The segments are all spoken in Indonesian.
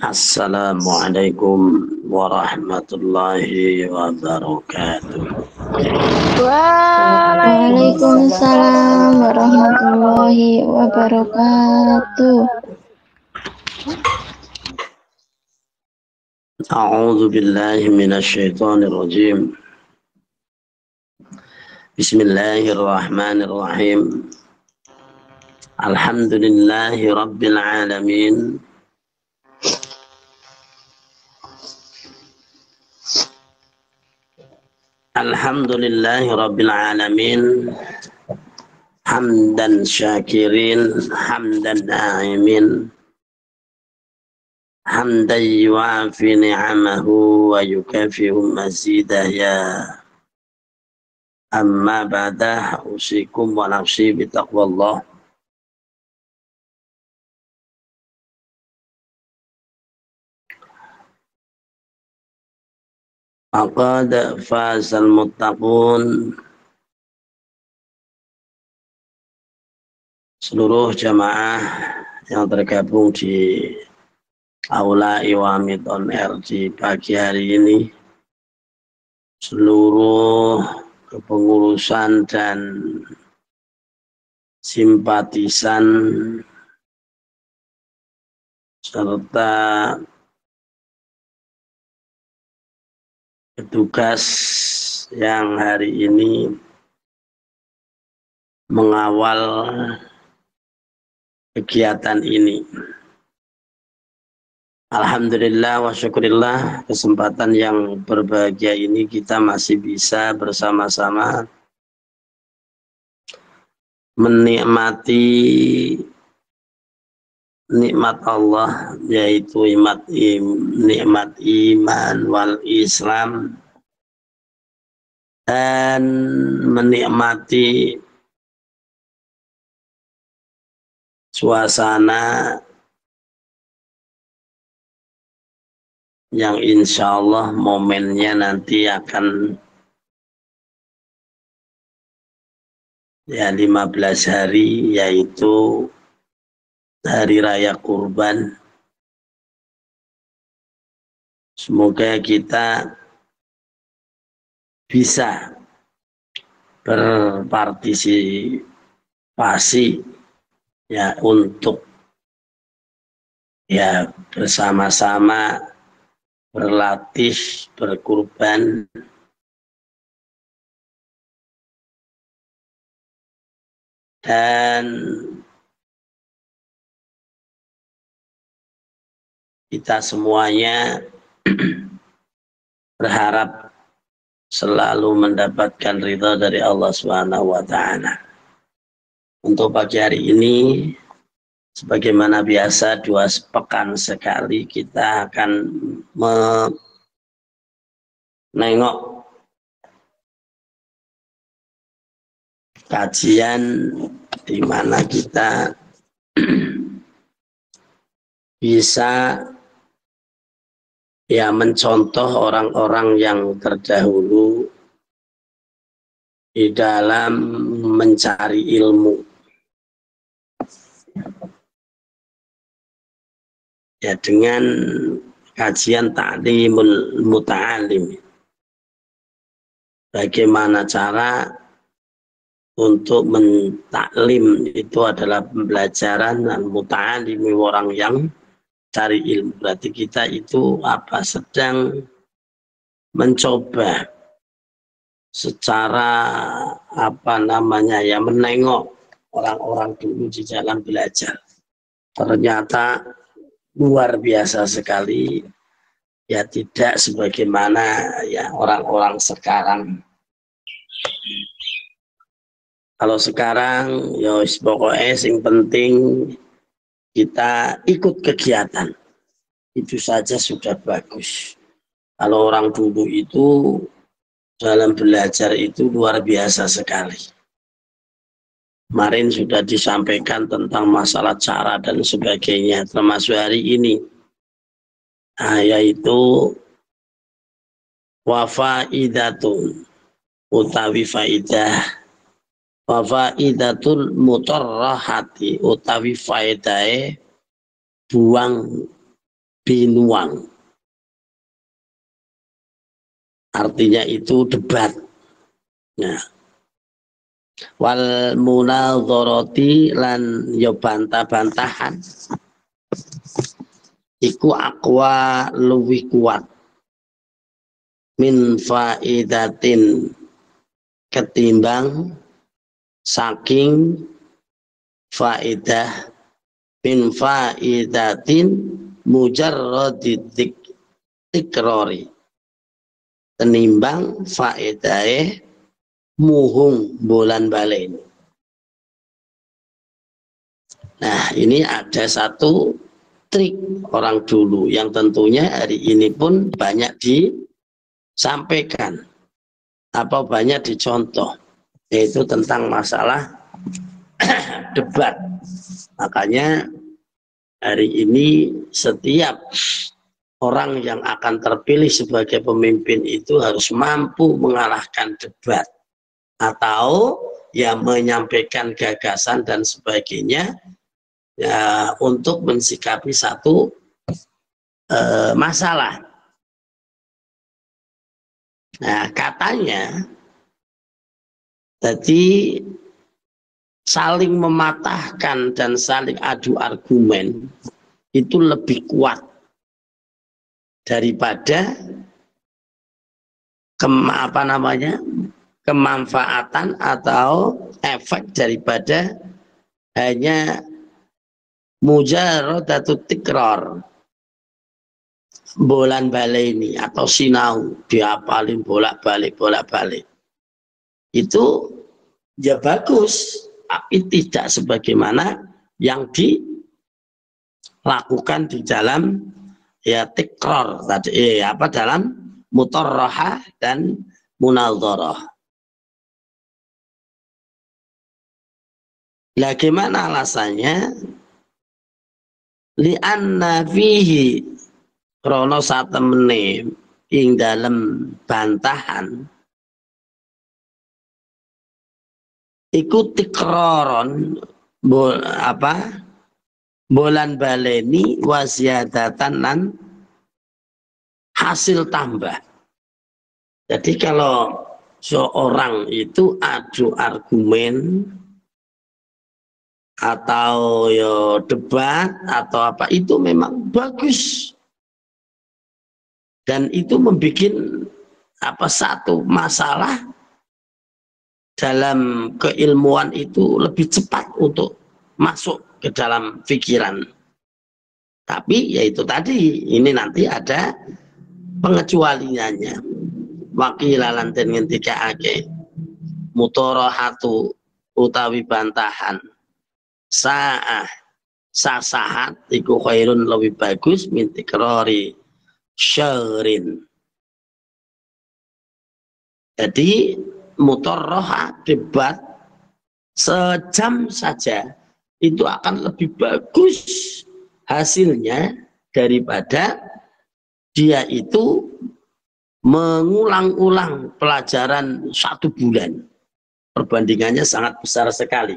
Assalamualaikum warahmatullahi wabarakatuh. Waalaikumsalam warahmatullahi wabarakatuh. A'udzu billahi minasyaitonir rajim. Bismillahirrahmanirrahim. Alhamdulillahi rabbil alamin. Alhamdulillahi rabbil alamin. Hamdan syakirin, hamdan na'imin. Hamdan yuafi ni'amahu wa yukafi'u mazidah ya. Amma ba'dah usikum wa nafsi bitaqwallah. Faqad fazal muttaqun. Seluruh jamaah yang tergabung di Aula Iwamid On Air di pagi hari ini, seluruh kepengurusan dan simpatisan serta petugas yang hari ini mengawal kegiatan ini. Alhamdulillah wa syukurillah, kesempatan yang berbahagia ini kita masih bisa bersama-sama menikmati nikmat Allah, yaitu nikmat iman wal Islam, dan menikmati suasana yang insya Allah momennya nanti akan 15 hari, yaitu Hari Raya Kurban. Semoga kita bisa berpartisipasi ya untuk ya bersama-sama berlatih berkurban dan kita semuanya berharap selalu mendapatkan ridha dari Allah Subhanahu wa Ta'ala. Untuk pagi hari ini, sebagaimana biasa 2 pekan sekali kita akan menengok kajian di mana kita bisa ya mencontoh orang-orang yang terdahulu di dalam mencari ilmu. Ya, dengan kajian ta'limul muta'alim. Bagaimana cara untuk mentaklim, itu adalah pembelajaran dan muta'alim, orang yang cari ilmu. Berarti kita itu sedang mencoba secara menengok orang-orang dulu di jalan belajar. Ternyata luar biasa sekali, ya tidak sebagaimana ya orang-orang sekarang. Kalau sekarang ya pokoknya yang penting kita ikut kegiatan, itu saja sudah bagus. Kalau orang dulu itu dalam belajar itu luar biasa sekali. Kemarin sudah disampaikan tentang masalah cara dan sebagainya, termasuk hari ini, yaitu wafaidatun utawi faidah, wafaidatul mutarrahati utawi faidahe buang binuang. Artinya itu debat. Nah, wal munadharati lan yo bantah-bantahan iku aqwa luwih kuat min faidatin ketimbang saking faidah min faidatin mujarradi tikrori tenimbang faedahe muhung bulan balen. Nah, ini ada satu trik orang dulu yang tentunya hari ini pun banyak disampaikan atau banyak dicontoh, yaitu tentang masalah debat. Makanya hari ini setiap orang yang akan terpilih sebagai pemimpin itu harus mampu mengalahkan debat atau ya menyampaikan gagasan dan sebagainya ya, untuk mensikapi satu masalah. Nah, katanya jadi saling mematahkan dan saling adu argumen itu lebih kuat daripada kemanfaatan atau efek daripada hanya mujarradatu tikrar, bolan baleni atau sinau diapalin bolak-balik. Itu ya bagus, tapi tidak sebagaimana yang dilakukan di dalam ya tikrar tadi dalam mutarrahah dan munadharah. Lah gimana alasannya? Li'anna fihi krono satemene ing dalem bantahan iku tikroron bolan baleni wasiadatan lan hasil tambah. Jadi kalau seorang itu adu argumen atau yo debat atau apa itu memang bagus dan itu membuat satu masalah dalam keilmuan itu lebih cepat untuk masuk ke dalam pikiran. Tapi yaitu tadi ini nanti ada pengecualiannya. Wakilalan ten ngendikake mutorahatu utawi bantahan sasahat iku khairun lebih bagus min tikrari syairin. Jadi mutorroha debat sejam saja itu akan lebih bagus hasilnya daripada dia itu mengulang-ulang pelajaran 1 bulan. Perbandingannya sangat besar sekali.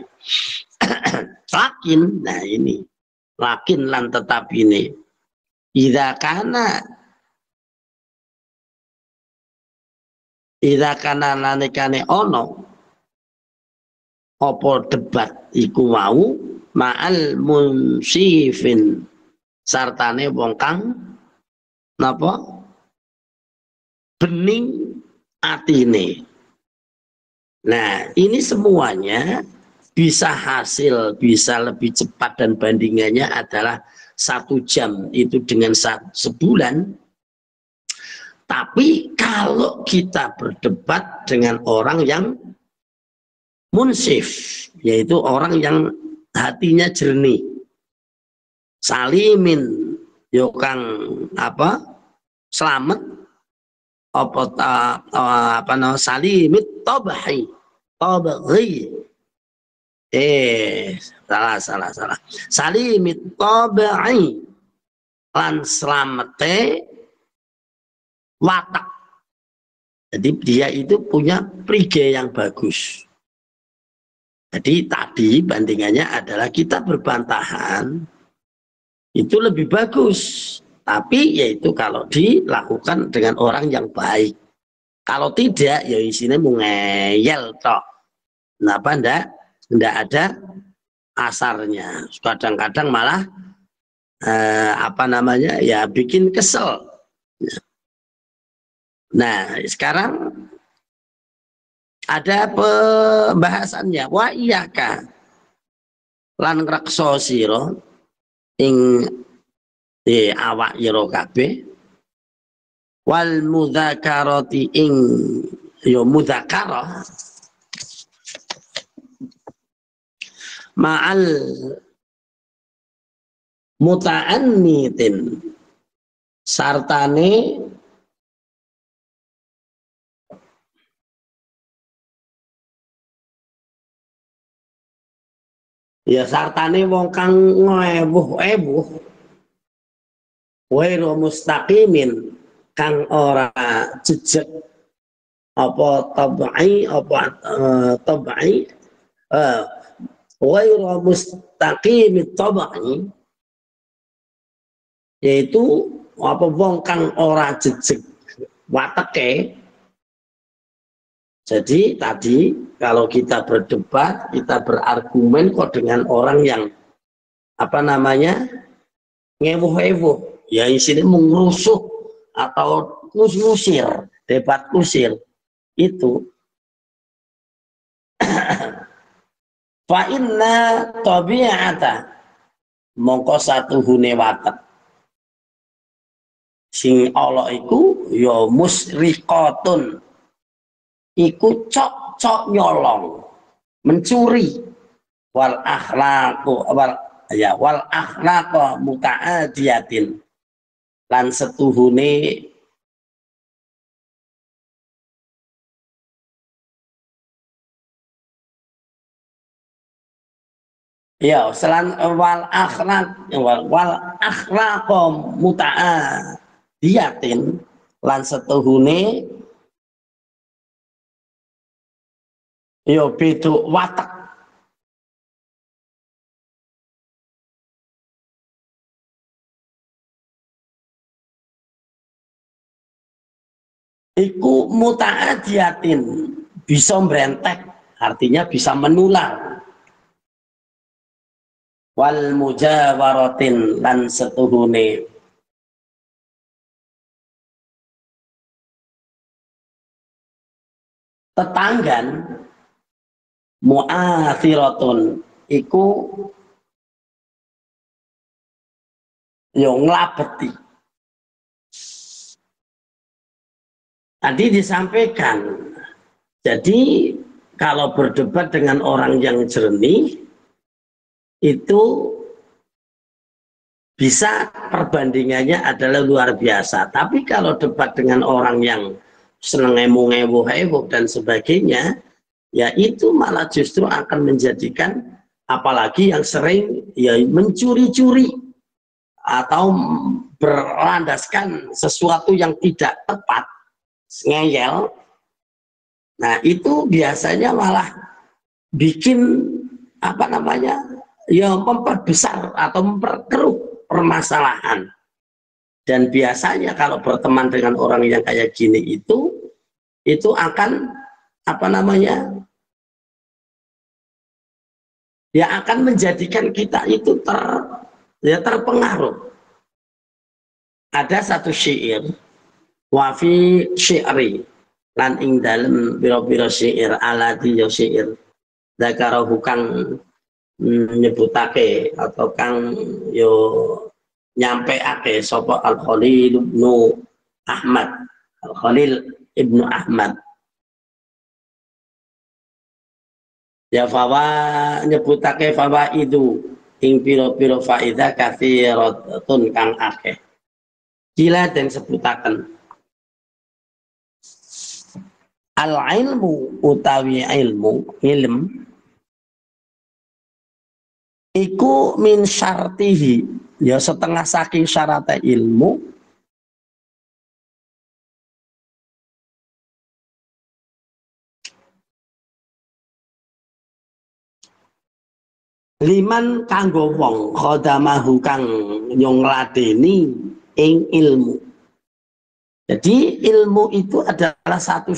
Lakin, nah ini lakin lan tetap ini idza kana nalikane ono apa debat iku mau ma'al munsifin sartane wong kang napa bening atine. Nah, ini semuanya bisa hasil, bisa lebih cepat dan bandingannya adalah 1 jam itu dengan sebulan. Tapi kalau kita berdebat dengan orang yang munsif, yaitu orang yang hatinya jernih, salimin yokang selamat salimit tobahi salah salimit tobahi lan selamete watak. Jadi dia itu punya prige yang bagus. Jadi tadi bandingannya adalah kita berbantahan itu lebih bagus, Tapi yaitu kalau dilakukan dengan orang yang baik. Kalau tidak, ya isinya mengeyel tok. Kenapa ndak ada asarnya. Kadang-kadang malah apa namanya ya bikin kesel. Nah sekarang ada pembahasannya. Wa iyaka lan ngrekso sira ing awak ira kabeh wal mudzakarati ing ya mudzakarah ma'al muta'annitin sartane ya sartane wong kang ngewuh-ewuh wairu mustaqimin kang ora jejeg apa tabai apa tabai wairu mustaqimit tabai yaitu apa wong kang ora jejeg wateke. Jadi tadi kalau kita berdebat, kita berargumen kok dengan orang yang apa namanya ngewuh-ewuh, ya isinya mengurusuh atau ngusir, debat kusir itu. Fa inna tabi'ata mongko satu hune watek sing Allah iku ya musriqatun iku cok nyolong, mencuri, wal akhlaqu wal akhlaqu muta'adiyatin lan setuhune ya selan wal akhlaqu muta'adiyatin lan setuhune yo beda watak iku muta'adiyatin bisa merentek artinya bisa menular wal mujawaratin lan setuhune tetanggan mu'athiratun iku yo nglabeti. Tadi disampaikan. Jadi kalau berdebat dengan orang yang jernih itu bisa perbandingannya adalah luar biasa. Tapi kalau debat dengan orang yang seneng ngewu-ngewu dan sebagainya, ya itu malah justru akan menjadikan apalagi yang sering ya mencuri-curi atau berlandaskan sesuatu yang tidak tepat, ngeyel. Nah itu biasanya malah bikin apa namanya ya memperbesar atau memperkeruh permasalahan. Dan biasanya kalau berteman dengan orang yang kayak gini itu akan apa namanya ya akan menjadikan kita itu terpengaruh. Ada satu syair wafi syi'ri lan ing dalem biro-biro syair alati yo syair zakarahu kang nyebutake atau kang yo nyampeake sapa Al-Khalil ibnu Ahmad Al-Khalil ibnu Ahmad ya fawa nyebutake fawa itu ing piro-piro faidah katsiratun kang akeh gila dan sebutaken al ilmu utawi ilm iku min syartihi ya setengah saking syaratnya ilmu liman kanggo wong khodamahu kang nyong ladeni ing ilmu. Jadi ilmu itu adalah satu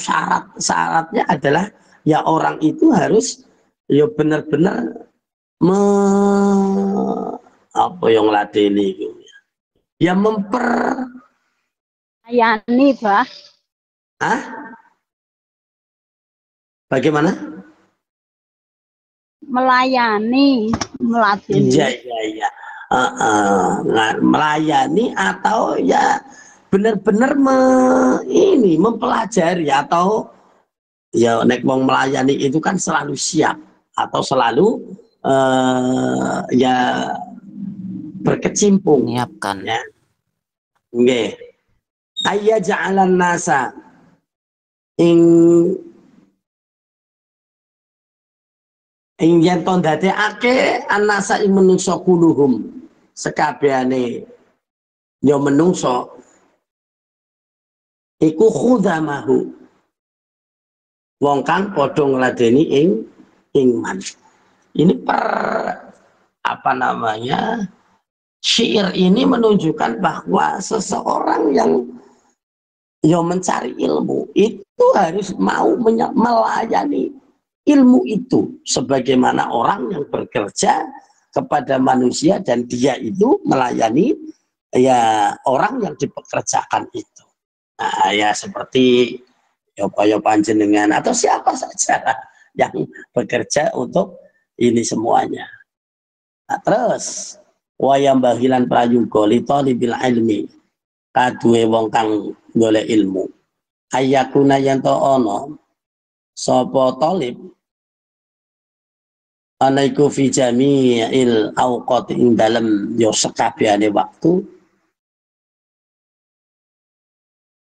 syaratnya adalah ya orang itu harus ya benar-benar apa yang ladeni itu ya Ayani, Bah. Bagaimana? Melayani, meladeni. Iya. Melayani atau ya benar-benar mempelajari atau ya nek wong melayani itu kan selalu siap atau selalu ya berkecimpung menyiapkan ya. Nggih. Ayya ja'alan nasa ing yen to ndadekake anasa ing menungso kuluhum sekabehane ya menungso iku khudamahu wong kang padha ngladeni ing man. Ini syair ini menunjukkan bahwa seseorang yang mencari ilmu itu harus mau melayani ilmu itu sebagaimana orang yang bekerja kepada manusia dan dia itu melayani ya orang yang dipekerjakan itu. Nah, ya seperti Yokoyo Panjenengan atau siapa saja yang bekerja untuk ini semuanya. Nah, terus wayam bahilan prayuga li talibil ilmi kaduwe wong kang golek ilmu ayakuna yen to ana sapa talib ana iku fi jami'il awqat ing dalem yo sekabehane waktu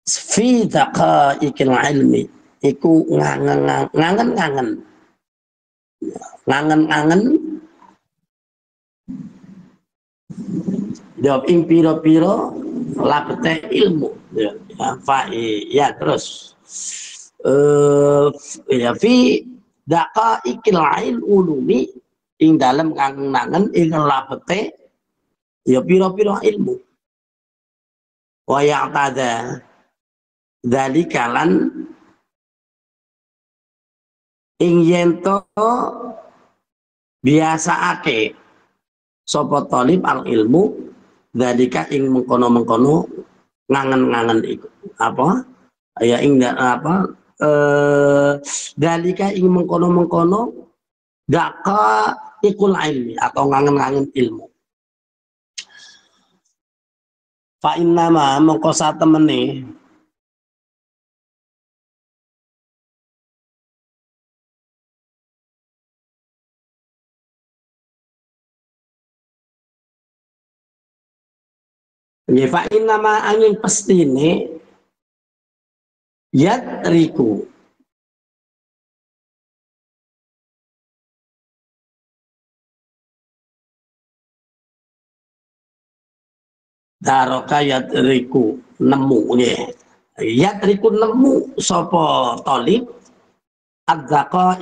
fi daqaiqil ilmi iku ngangen jawab ing piro-piro labete ilmu ya terus ya fi daqaiqil ulumi ing dalem kangen ing labete ya piro-piro ilmu wa ya'tada dzalikalan ing yento biasaake sapa talib al ilmu dzalika ing mengkono-mengkono ngangen iku apa ya ing dzalika ing mengkono-mengkono daqa ikul ilmi atau ngangen ilmu fa innama mongko satemene ya fa innama angin pestine yadriku daroka yadriku nemu yadriku nemu sapa talib adzaqa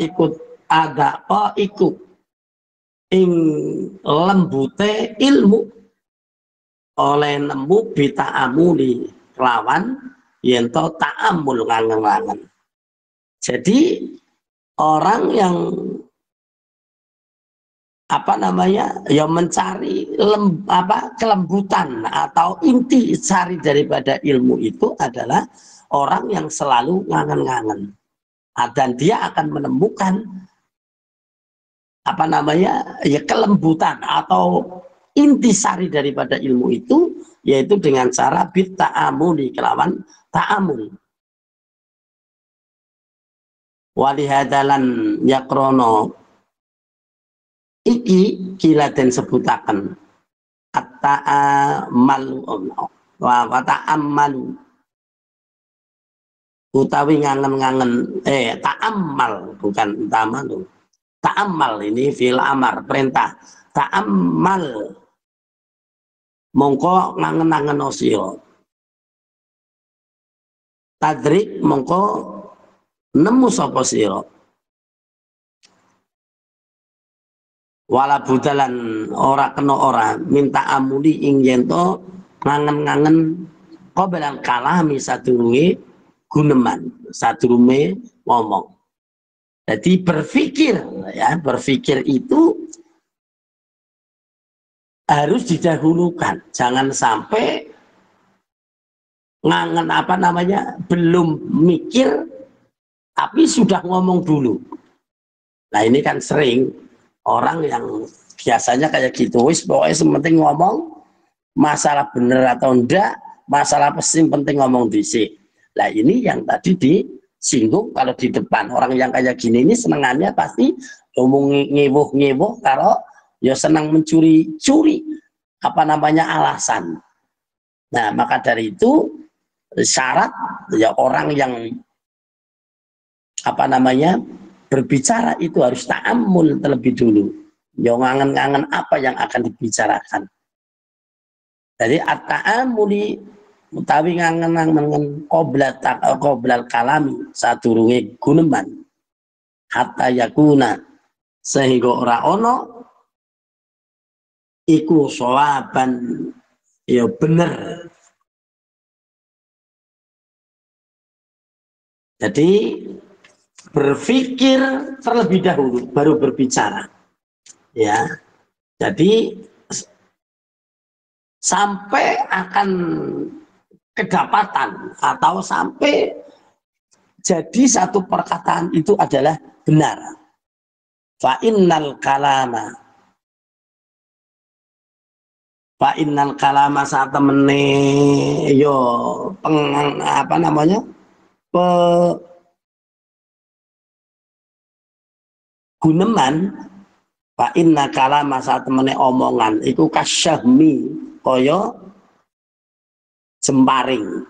iku ing lembute ilmu oleh nemu bita'amuli lawan yento ta'amul ngangen. Jadi orang yang mencari kelembutan atau inti sari daripada ilmu itu adalah orang yang selalu ngangen dan dia akan menemukan kelembutan atau intisari daripada ilmu itu yaitu dengan cara bitta'amuli kelawan ta'amul walihadalan yakrono iki kila den sebutaken at-ta'amalu wa ta'ammalu utawi ngangen ta'ammal bukan ta'amalu ta'ammal ini fil amar perintah ta'ammal mongko ngangen sira tadrik mongko nemu sapa sira wala budalan ora kena ora minta amuli ing yento ngangen-ngangen qoblal kalami sadurunge guneman, sadurunge ngomong. Jadi berpikir, ya, berpikir itu harus didahulukan. Jangan sampai ngangen belum mikir tapi sudah ngomong dulu. Nah ini kan sering orang yang biasanya kayak gitu, wis pokoknya sementing ngomong, masalah bener atau enggak, masalah penting ngomong dhisik. Nah ini yang tadi disinggung, kalau di depan orang yang kayak gini ini senengannya pasti ngomong ngewuh kalau ya senang mencuri-curi alasan. Nah maka dari itu syarat ya orang yang berbicara itu harus ta'ammul terlebih dulu, ya ngangen-ngangen apa yang akan dibicarakan. Jadi at-ta'ammuli utawi ngangen-ngangen qoblal kalami sadurunge guneman hatta yakuna sehingga ora ono iku shawaban ya bener. Jadi berpikir terlebih dahulu baru berbicara, ya. Jadi sampai akan kedapatan atau sampai jadi satu perkataan itu adalah benar. Fa innal kalama saat temene yo guneman, fa inna kalama saat temene omongan iku kasyahmi kaya jemparing.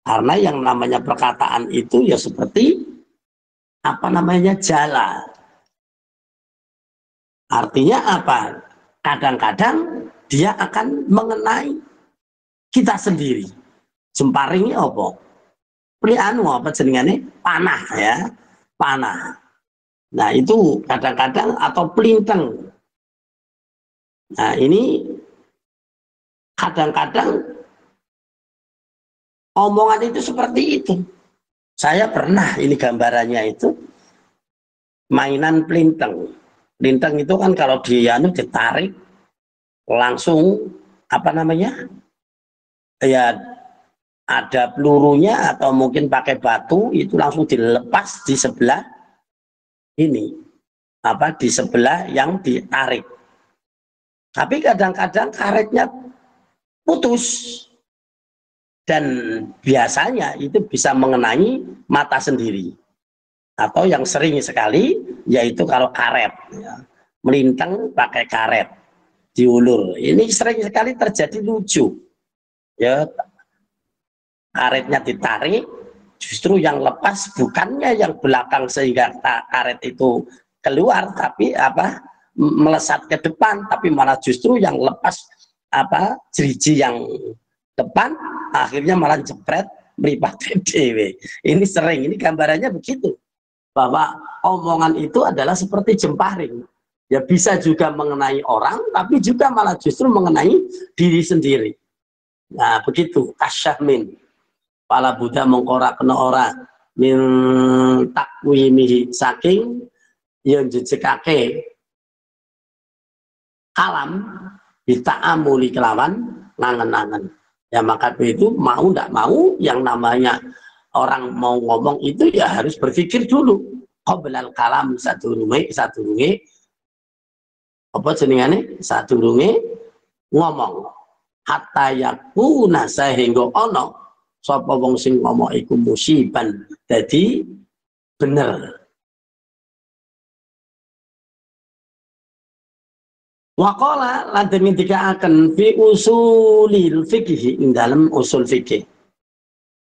Karena yang namanya perkataan itu ya seperti jala. Artinya apa? Kadang-kadang dia akan mengenai kita sendiri. Jemparingnya apa? Panah, ya, panah. Nah itu kadang-kadang atau pelintang. Nah ini kadang-kadang omongan itu seperti itu. Saya pernah, ini gambarannya itu mainan pelintang. Pelintang itu kan kalau ditarik langsung ya ada pelurunya atau mungkin pakai batu itu langsung dilepas di sebelah ini di sebelah yang ditarik. Tapi kadang-kadang karetnya putus dan biasanya itu bisa mengenai mata sendiri, atau yang sering sekali yaitu kalau karet, ya, melintang pakai karet diulur, ini sering sekali terjadi lucu, ya, karetnya ditarik, justru yang lepas bukannya yang belakang sehingga karet itu keluar, tapi melesat ke depan, tapi malah justru yang lepas jeriji yang depan akhirnya malah jepret meripat dewe. Ini sering, ini gambarannya begitu, bahwa omongan itu adalah seperti jemparing, ya bisa juga mengenai orang tapi juga malah justru mengenai diri sendiri. Nah begitu kasyahmin pala Buddha mengkora kena ora min takwimihi saking yang jejekake kalam dita'amuli kelawan ngangen-ngangen. Ya maka itu mau tidak mau yang namanya orang mau ngomong itu ya harus berpikir dulu. Qoblal kalam sadurunge ngomong hatta yakuna sehingga ono sapa wong sing ngomong iku musiban dadi bener. Waqala lan den ngendikaken fi usulil fikih ing dalam usul fikih.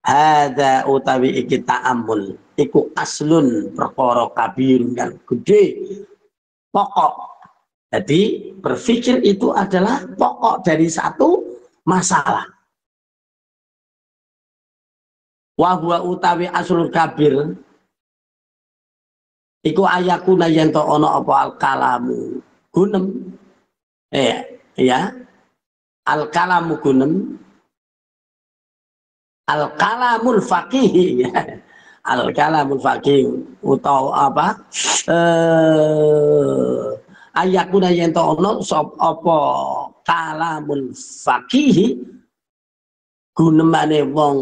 Hadza utawi iki ta'ammul iku aslun perkara kabir yang gede, pokok. Jadi berpikir itu adalah pokok dari satu masalah. Wa huwa utawi aslul kabir iku ayakuna yen to ana apa al kalamu gunem, ya al kalamu gunem Al-kalamul faqih. Al-kalamul faqih utawa apa? Ayakuna yen to ono sop apa kalamul faqih gunemane wong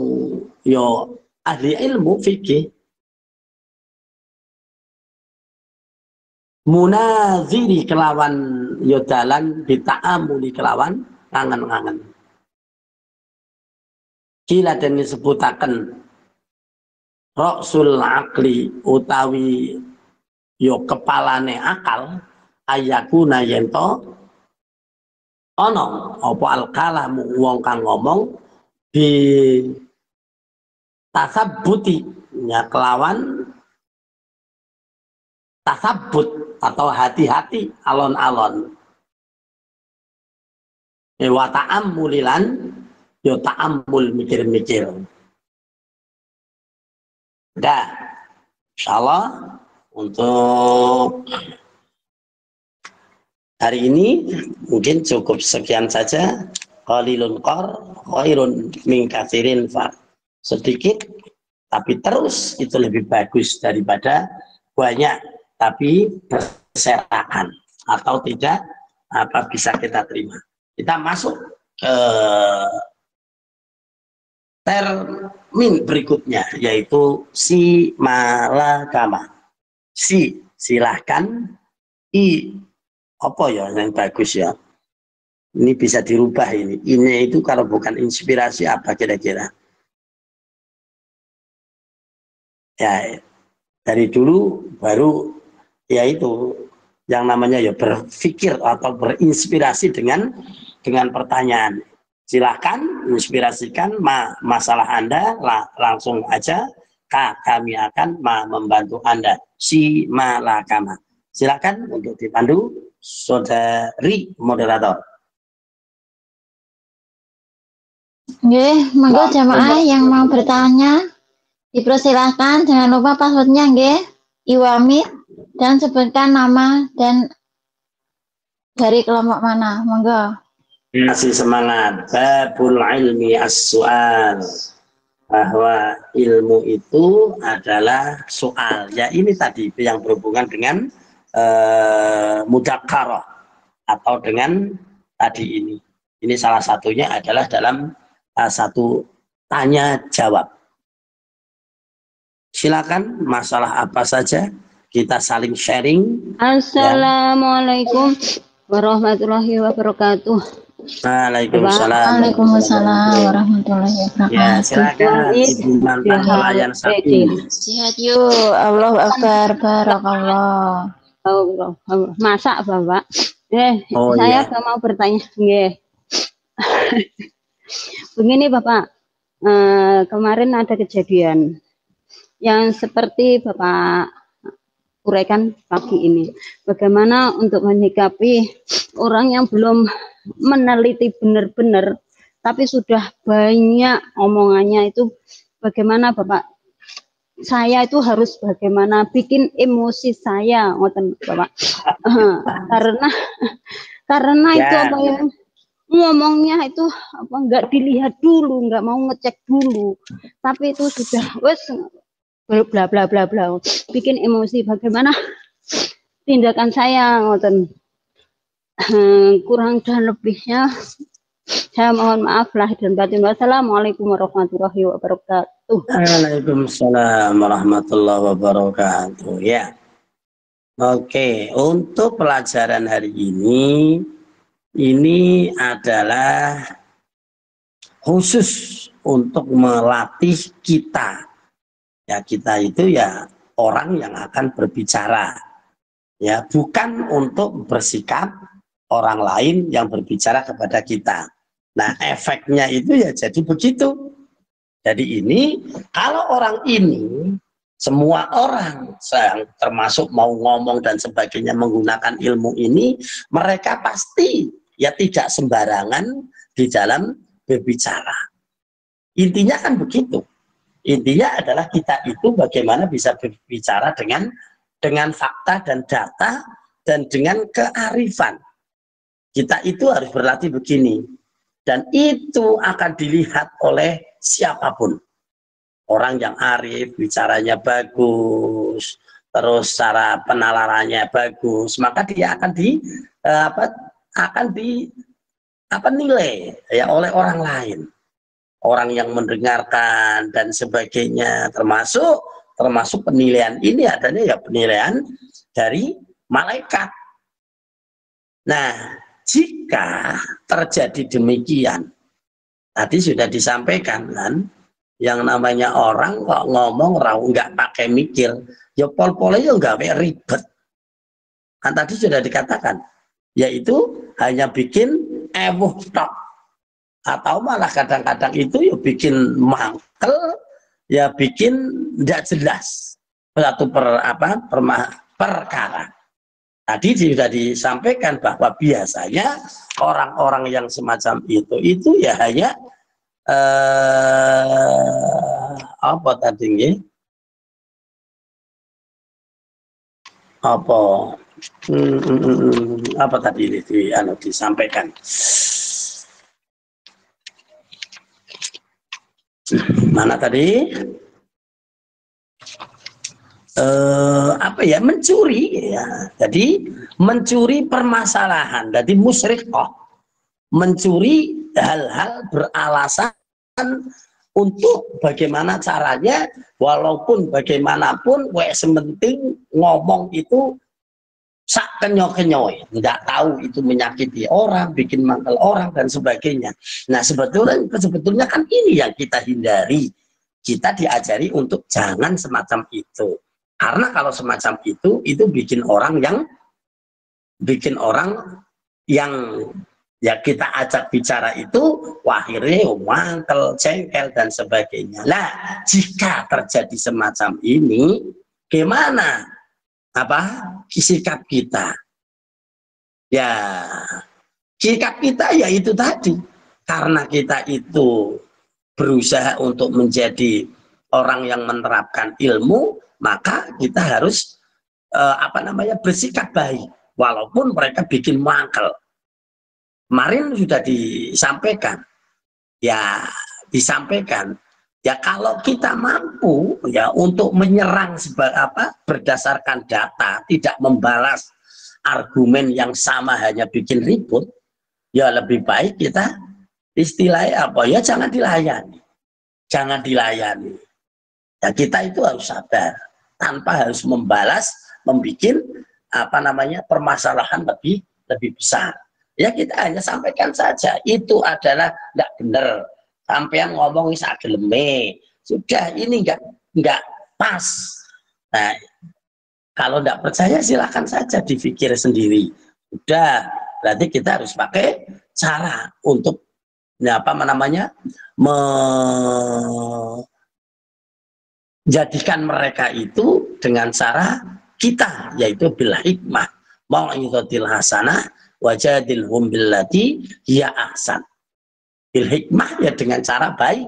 yo ahli ilmu fikih munaziri kelawan yo dalan dita'amuli kelawan ngangen-ngangen. Kila dan disebutaken Rasul akli utawi yo kepalane akal ayakuna yento ono apa al-kalamu wong kang ngomong di tasabbuti nya kelawan tasabbut atau hati-hati alon-alon wa ta'ammulilan yo ta'ammul mikir-mikir. Dah, insyaallah untuk hari ini mungkin cukup sekian saja. Qalilun qar khairun min katsirin fa. Sedikit tapi terus itu lebih bagus daripada banyak tapi berserakan atau tidak apa bisa kita terima. Kita masuk ke termin berikutnya yaitu si malakama. Si silahkan, i apa ya yang bagus ya, ini bisa dirubah ini itu kalau bukan inspirasi apa kira-kira ya, dari dulu baru yaitu yang namanya ya berpikir atau berinspirasi dengan pertanyaan. Silahkan inspirasikan masalah Anda langsung aja, kami akan membantu Anda. Si malakama. Silakan untuk dipandu saudari moderator. Nggih, monggo jamaah yang mau bertanya dipersilahkan, jangan lupa passwordnya nggih, Iwamid, dan sebutkan nama dan dari kelompok mana, monggo. Masih semangat. Babul ilmi as-su'al, bahwa ilmu itu adalah soal. Ya ini tadi yang berhubungan dengan mudzakarah atau dengan tadi ini. Ini salah satunya adalah dalam satu tanya jawab. Silakan masalah apa saja kita saling sharing. Assalamualaikum warahmatullahi wabarakatuh. Waalaikumsalam. Waalaikumsalam warahmatullahi wabarakatuh. Ya, silakan Ibu mantan pelayan sapi. Sehat yuk, Allahu Akbar, barakallah. Masak Bapak. Iya. Saya mau bertanya. Begini Bapak, kemarin ada kejadian yang seperti Bapak uraikan pagi ini. Bagaimana untuk menyikapi orang yang belum meneliti benar-benar, tapi sudah banyak omongannya itu, bagaimana Bapak? Saya itu harus bagaimana bikin emosi saya, ngoten Bapak. karena Ya. itu apa ya? Ngomongnya itu apa enggak dilihat dulu, enggak mau ngecek dulu. Tapi itu sudah wes bla bla bla bla. Bikin emosi, bagaimana tindakan saya, ngoten. Kurang dan lebihnya saya mohon maaf lahir dan batin. Wassalamualaikum warahmatullahi wabarakatuh. Waalaikumsalam warahmatullahi wabarakatuh. Ya. Oke, untuk pelajaran hari ini adalah khusus untuk melatih kita. Ya, kita itu ya orang yang akan berbicara. Ya, bukan untuk bersikap orang lain yang berbicara kepada kita. Nah, efeknya itu ya jadi begitu. Jadi ini, kalau orang ini, semua orang yang termasuk mau ngomong dan sebagainya menggunakan ilmu ini, mereka pasti ya tidak sembarangan di dalam berbicara. Intinya kan begitu. Intinya adalah kita itu bagaimana bisa berbicara dengan fakta dan data dan dengan kearifan. Kita itu harus berlatih begini. Dan itu akan dilihat oleh siapapun. Orang yang arif, bicaranya bagus, terus cara penalarannya bagus, maka dia akan nilai ya oleh orang lain. Orang yang mendengarkan dan sebagainya, termasuk penilaian ini adanya ya penilaian dari malaikat. Nah, jika terjadi demikian, tadi sudah disampaikan kan, yang namanya orang kok ngomong nggak pakai mikir, ya pol-polnya ya nggak ribet. Kan tadi sudah dikatakan, yaitu hanya bikin ewuh tok, atau malah kadang-kadang itu ya bikin mangkel, ya bikin tidak jelas satu perkara. Tadi sudah disampaikan bahwa biasanya orang-orang yang semacam itu ya hanya apa tadi nggih? Apa tadi disampaikan? Mana tadi? Mencuri ya. Jadi mencuri permasalahan. Jadi musyrikah, mencuri hal-hal beralasan untuk bagaimana caranya, walaupun bagaimanapun sementing ngomong itu sak kenyo-kenyoy, tidak tahu itu menyakiti orang, bikin mangkel orang dan sebagainya. Nah, sebetulnya kan ini yang kita hindari. Kita diajari untuk jangan semacam itu. Karena kalau semacam itu bikin orang yang ya kita ajak bicara itu akhirnya mangkel, cengkel dan sebagainya. Nah, jika terjadi semacam ini, gimana sikap kita? Ya, sikap kita ya itu tadi. Karena kita itu berusaha untuk menjadi orang yang menerapkan ilmu, maka kita harus bersikap baik walaupun mereka bikin mangkel. Kemarin sudah disampaikan ya kalau kita mampu ya untuk menyerang berdasarkan data, tidak membalas argumen yang sama hanya bikin ribut, ya lebih baik kita istilahnya jangan dilayani. Ya kita itu harus sabar tanpa harus membalas, membuat permasalahan lebih besar. Ya kita hanya sampaikan saja, itu adalah tidak benar. Sampean ngomong sak geleme, sudah ini enggak pas. Nah, kalau tidak percaya silakan saja dipikir sendiri. Sudah, berarti kita harus pakai cara untuk menjadikan mereka itu dengan cara kita, yaitu bil hikmah, mau'izatil hasanah wajadilhum billati hiya ahsan. Bil hikmah ya dengan cara baik.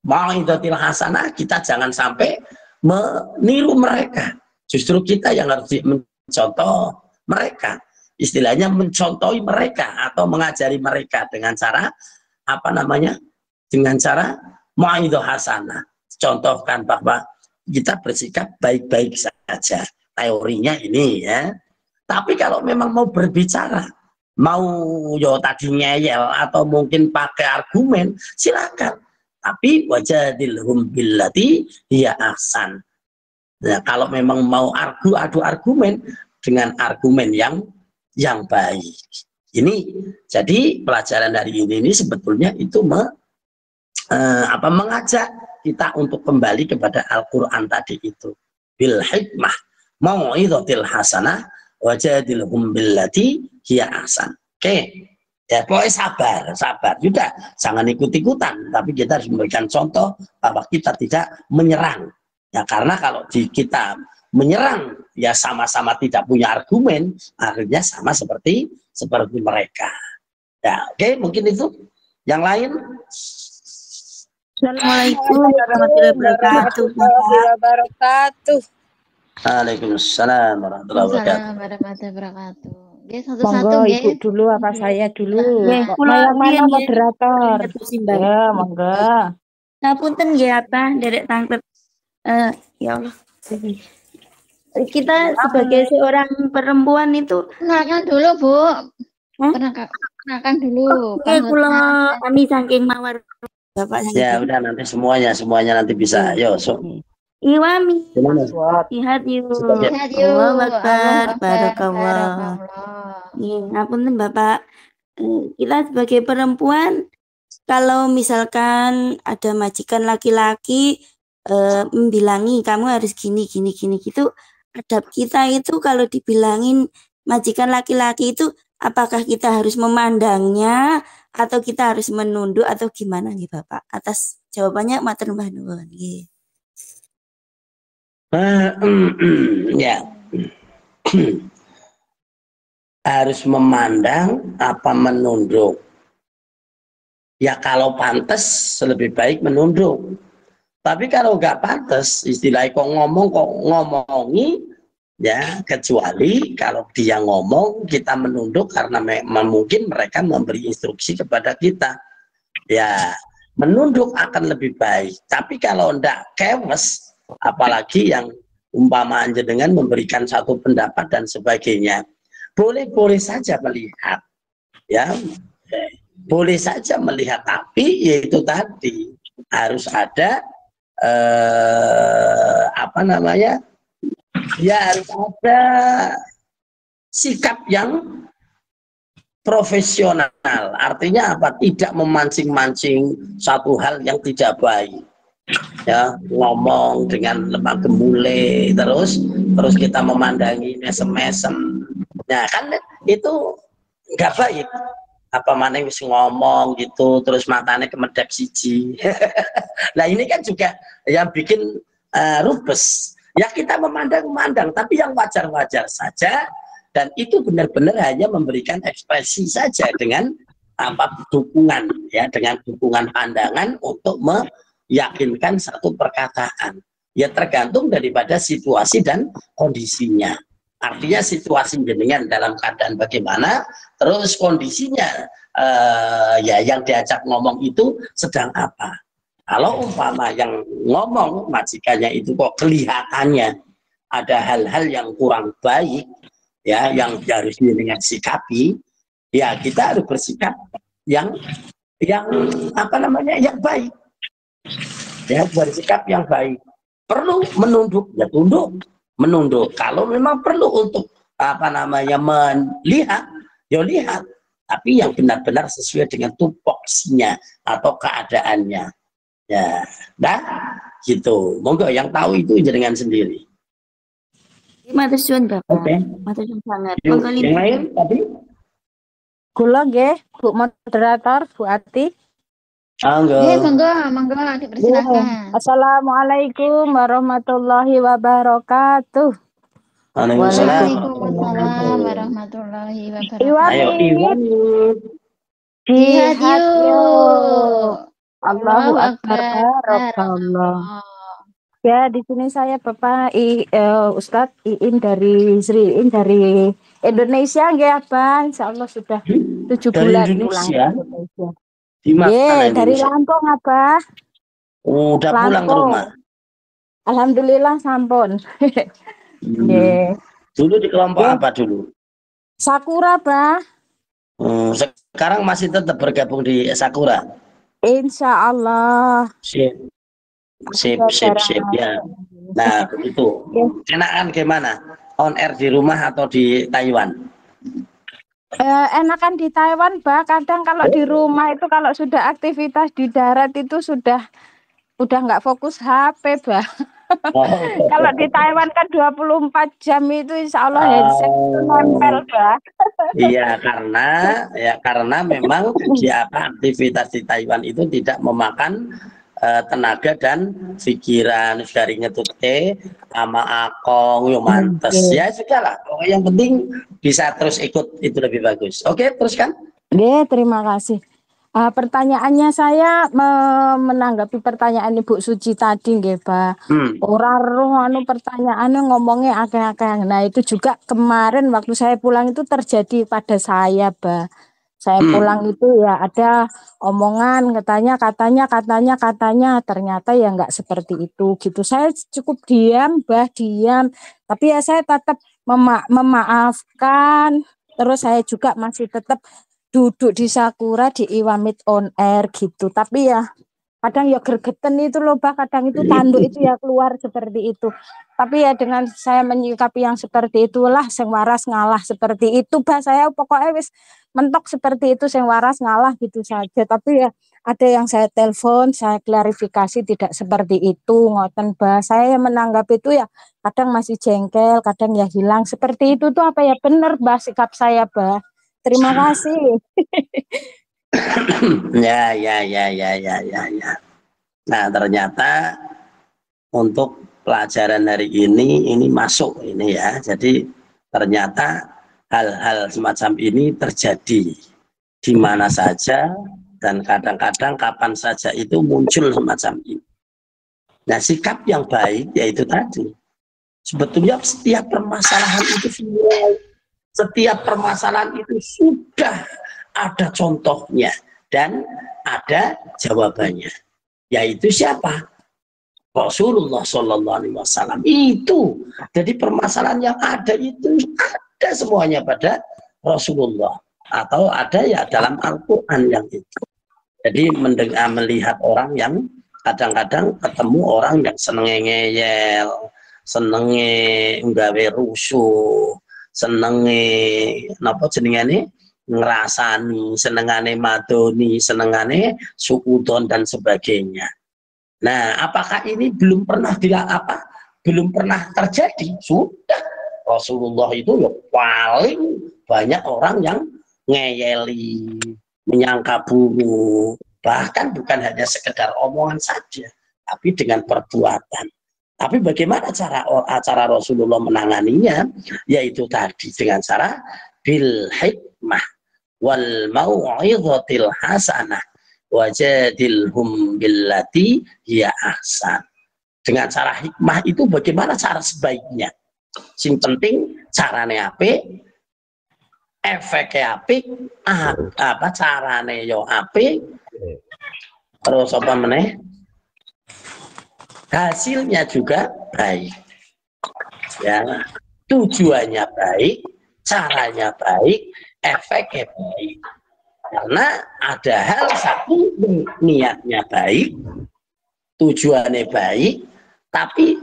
Mau'izatil hasanah, kita jangan sampai meniru mereka. Justru kita yang harus mencontoh mereka. Istilahnya mencontohi mereka atau mengajari mereka dengan cara dengan cara mau'izah hasanah. Contohkan bahwa kita bersikap baik-baik saja. Teorinya ini ya. Tapi kalau memang mau berbicara, mau tadi ngeyel atau mungkin pakai argumen, silakan. Tapi wajadilhum billati hiya ahsan. Nah, kalau memang mau adu argumen dengan argumen yang baik. Ini jadi pelajaran dari ini sebetulnya itu mengajak kita untuk kembali kepada Al-Qur'an tadi itu. Bil hikmah mau'izatil hasanah wajadilhum billati hiya ahsan. Oke. Ya, pokoknya sabar. Sudah, jangan ikut-ikutan, tapi kita harus memberikan contoh bahwa kita tidak menyerang. Ya, karena kalau kita menyerang, ya sama-sama tidak punya argumen, akhirnya sama seperti mereka. Ya, oke, mungkin itu. Yang lain? Assalamualaikum warahmatullahi wabarakatuh. Waalaikumsalam warahmatullahi wabarakatuh. Assalamualaikum warahmatullahi wabarakatuh. Nggih, satu-satu Monggo nggih. Ibu dulu apa saya dulu? Nggih, Kok kula yang mana riyen nggih moderator? ketusimbang. Ya, monggo. Ngapunten nggih Abah, nderek tangklet. Ya Allah. Kita sebagai seorang perempuan itu Perkenalkan dulu, Bu. Hah? Perkenalkan dulu. Oke, kula kami saking mawar Bapak Ya saking. udah nanti semuanya nanti bisa. Yo, so. Iwami. Gimana? Lihat yuk. Lihat yuk. Allahu Akbar. Allahu Akbar. Barakallah. Barakallah. Iya, ngapunten Bapak. Kita sebagai perempuan, kalau misalkan ada majikan laki-laki membilangi kamu harus gini gitu, adab kita itu kalau dibilangin majikan laki-laki itu, apakah kita harus memandangnya atau kita harus menunduk atau gimana nih Bapak? Atas jawabannya matur nuwun nggih. Ya. Harus memandang apa menunduk. Ya kalau pantas lebih baik menunduk. Tapi kalau nggak pantas, istilahnya kok ngomongi, ya kecuali kalau dia ngomong kita menunduk karena mungkin mereka memberi instruksi kepada kita. Ya menunduk akan lebih baik. Tapi kalau ndak kewes, apalagi yang umpama jenengan memberikan satu pendapat dan sebagainya, boleh saja melihat, ya boleh saja melihat, tapi yaitu tadi harus ada ya harus ada sikap yang profesional. Artinya apa? Tidak memancing-mancing satu hal yang tidak baik. Ya, ngomong dengan lemah gemulai terus kita memandangi mesem-mesem. Nah, kan itu nggak baik. Apa mana yang ngomong gitu terus matanya kemedap siji. Nah, ini kan juga yang bikin rubes. Ya kita memandang, tapi yang wajar-wajar saja, dan itu benar-benar hanya memberikan ekspresi saja dengan dukungan, ya, dengan dukungan pandangan untuk meyakinkan satu perkataan. Ya tergantung daripada situasi dan kondisinya. Artinya situasi jenengan dalam keadaan bagaimana, terus kondisinya ya yang diajak ngomong itu sedang apa. Kalau umpama yang ngomong majikannya itu kok kelihatannya ada hal-hal yang kurang baik, ya yang harus jenengan sikapi, ya kita harus bersikap yang yang baik. Ya, bersikap yang baik. Perlu menunduk, ya tunduk, menunduk. Kalau memang perlu untuk melihat, ya lihat. Tapi yang benar-benar sesuai dengan tupoksinya atau keadaannya. Ya, dah gitu. Monggo yang tahu itu jenengan sendiri. Matur suwun Bapak. Oke. Matur suwun sangat. Yang lain tadi? Kula nggih, Bu moderator, Bu Ati. Monggo, dipersilakan. Assalamualaikum warahmatullahi wabarakatuh. Waalaikumsalam warahmatullahi wabarakatuh. Ayo Iwan. Jihad yuk. Allahu Akbar. Barakallah. Ya, di sini saya Bapak Ustadz Iin dari Sri Iin dari Indonesia nggih, Abang. Insyaallah sudah 7 bulan pulang ke Indonesia. Di mana dari Lampung, Abah. Udah pulang ke rumah. Alhamdulillah sampun. Dulu di kelompok apa dulu? Sakura, Bah. Sekarang masih tetap bergabung di Sakura. Insya Allah. Sip ya. Nah itu enakan gimana? On air di rumah atau di Taiwan? Enakan di Taiwan, Bah. Kadang kalau di rumah itu kalau sudah aktivitas di darat itu udah nggak fokus HP, Bah. Kalau di Taiwan kan 24 jam itu insya Allah headset itu nempel, Bah. Iya, karena memang aktivitas di Taiwan itu tidak memakan tenaga dan pikiran. Dari ngetut sama akong yo mantes ya segala. Yang penting bisa terus ikut itu lebih bagus. Oke, teruskan. Terima kasih. Pertanyaannya saya menanggapi pertanyaan Ibu Suci tadi nggih, Mbak. Ora roh anu pertanyaannya ngomongnya akeh-akeh. Nah, itu juga kemarin waktu saya pulang itu terjadi pada saya, Mbak. Saya pulang itu ya ada omongan katanya ternyata ya nggak seperti itu gitu. Saya cukup diam, Mbak, diam. Tapi ya saya tetap memaafkan. Terus saya juga masih tetap duduk di Sakura di Iwamit on air gitu. Tapi ya kadang ya gergeten itu loh, Mbak. Kadang itu tanduk itu ya keluar seperti itu. Tapi ya dengan saya menyikapi yang seperti itulah sing waras ngalah seperti itu, Mbak. Saya pokoknya wis mentok seperti itu, sing waras ngalah gitu saja. Tapi ya ada yang saya telepon, saya klarifikasi tidak seperti itu, ngoten, Mbak. Saya yang menanggapi itu ya kadang masih jengkel, kadang ya hilang. Seperti itu tuh apa ya benar, Mbak, sikap saya, Mbak. Terima kasih. Ya. Nah, ternyata untuk pelajaran hari ini masuk ini ya. Jadi ternyata hal-hal semacam ini terjadi di mana saja dan kadang-kadang kapan saja itu muncul semacam ini. Nah, sikap yang baik yaitu tadi. Sebetulnya setiap permasalahan itu sudah ada contohnya dan ada jawabannya. Yaitu siapa? Rasulullah Shallallahu Alaihi Wasallam itu. Jadi permasalahan yang ada itu ada semuanya pada Rasulullah atau ada ya dalam Al-Quran yang itu. Jadi melihat orang yang kadang-kadang ketemu orang yang senenge ngeyel, senenge nggawe rusuh, senenge napa jenengane ngerasani, senengane madoni, senengane sukudon dan sebagainya. Nah, apakah ini belum pernah terjadi? Sudah. Rasulullah itu ya paling banyak orang yang ngeyeli, menyangka buruk, bahkan bukan hanya sekedar omongan saja, tapi dengan perbuatan. Tapi bagaimana cara Rasulullah menanganinya? Yaitu tadi dengan cara bil hikmah wal mau'izatil hasanah wajadilhum billati hiya ahsan. Dengan cara hikmah itu bagaimana cara sebaiknya? Sing penting carane apik, efeknya apik, apa carane yo apik, terus apa meneh? Hasilnya juga baik. Ya, tujuannya baik, caranya baik, efeknya baik. Karena ada hal satu niatnya baik, tujuannya baik, tapi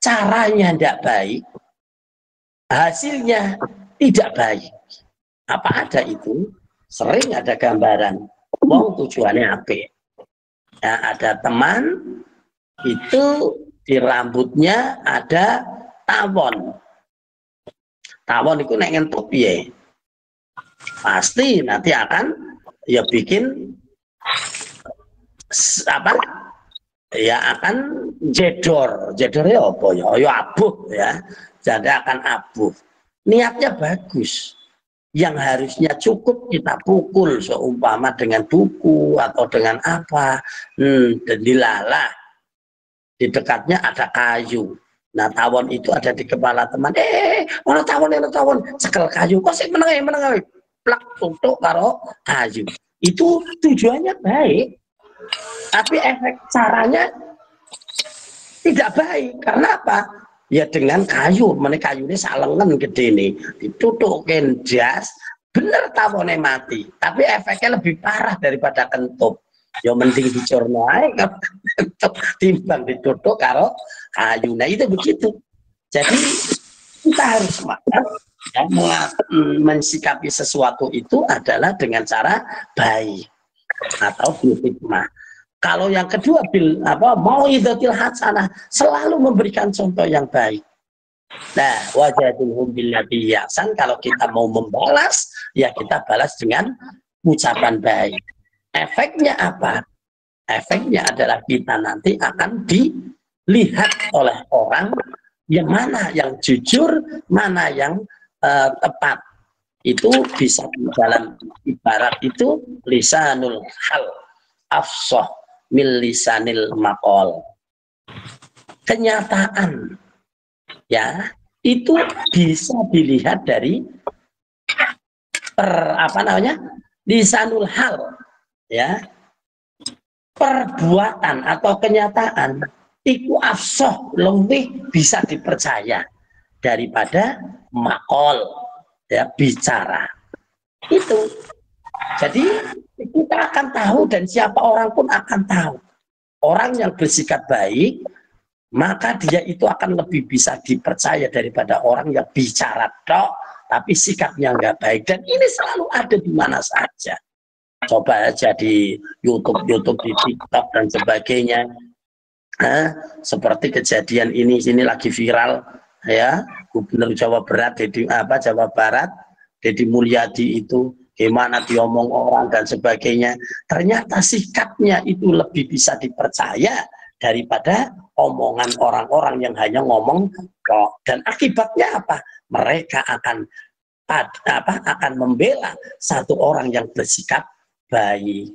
caranya tidak baik, hasilnya tidak baik. Apa ada itu? Sering ada gambaran, wong tujuannya apik. Nah, ada teman itu di rambutnya ada tawon. Tawon itu nek ngentuk piye? Pasti nanti akan ya bikin apa? Ya akan jedor ya apa ya? Ya abuh ya. Jadi akan abuh. Niatnya bagus. Yang harusnya cukup kita pukul seumpama dengan buku atau dengan apa. Dan dilalah. Di dekatnya ada kayu. Nah, tawon itu ada di kepala teman. Mana tawon, cekel kayu. Kok sih menengah. Plak tutuk karo kayu. Itu tujuannya baik. Tapi efek caranya tidak baik. Karena apa? Ya dengan kayu. Mana kayunya salengan gede nih. Ditutukin jas. Bener tawonnya mati. Tapi efeknya lebih parah daripada kentup. Ya mending dicorno ae timbang ditutuk karo kayu. Nah itu begitu. Jadi kita harus semangat ya, mensikapi sesuatu itu adalah dengan cara baik atau bil hikmah. Kalau yang kedua mau'izatil hasanah, selalu memberikan contoh yang baik. Nah, wajadilhum billati ahsan, kalau kita mau membalas ya kita balas dengan ucapan baik. Efeknya apa? Efeknya adalah kita nanti akan dilihat oleh orang yang mana yang jujur, mana yang tepat. itu bisa di dalam ibarat itu lisanul hal afsah mil lisanil maqal. Kenyataan ya itu bisa dilihat dari lisanul hal ya, perbuatan atau kenyataan itu afsah lebih bisa dipercaya daripada maqal ya, bicara itu. Jadi kita akan tahu dan siapa orang pun akan tahu orang yang bersikap baik, maka dia itu akan lebih bisa dipercaya daripada orang yang bicara tok tapi sikapnya nggak baik. Dan ini selalu ada di mana saja. Coba aja di YouTube, di TikTok dan sebagainya. Seperti kejadian ini lagi viral ya, Gubernur Jawa Barat, Jawa Barat, Deddy Mulyadi itu gimana diomong orang dan sebagainya. Ternyata sikapnya itu lebih bisa dipercaya daripada omongan orang-orang yang hanya ngomong kok. Dan akibatnya apa? Mereka akan membela satu orang yang bersikap baik.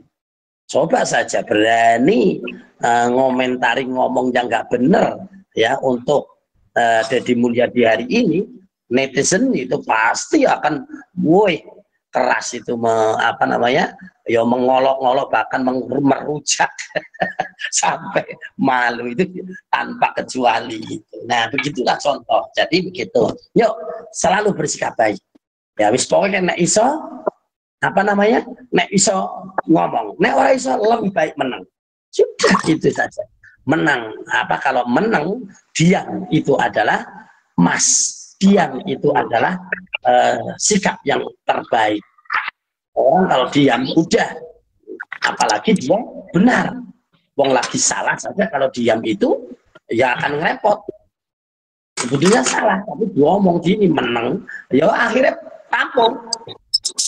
Coba saja berani ngomentari ngomong yang nggak benar ya untuk Deddy Mulyadi hari ini, netizen itu pasti akan keras itu ya mengolok-olok bahkan merujak sampai malu itu tanpa kecuali itu. Nah begitulah contoh. Jadi begitu. Yuk selalu bersikap baik. Ya wis pokoknya nek iso nek iso ngomong, nek ora iso lebih baik menang. Sudah itu saja. Menang kalau menang diam itu adalah emas. Diam itu adalah sikap yang terbaik. Orang kalau diam udah, apalagi dia benar. Wong lagi salah saja kalau diam itu ya akan repot. Sebetulnya salah, tapi dia ngomong gini menang, ya akhirnya tampung.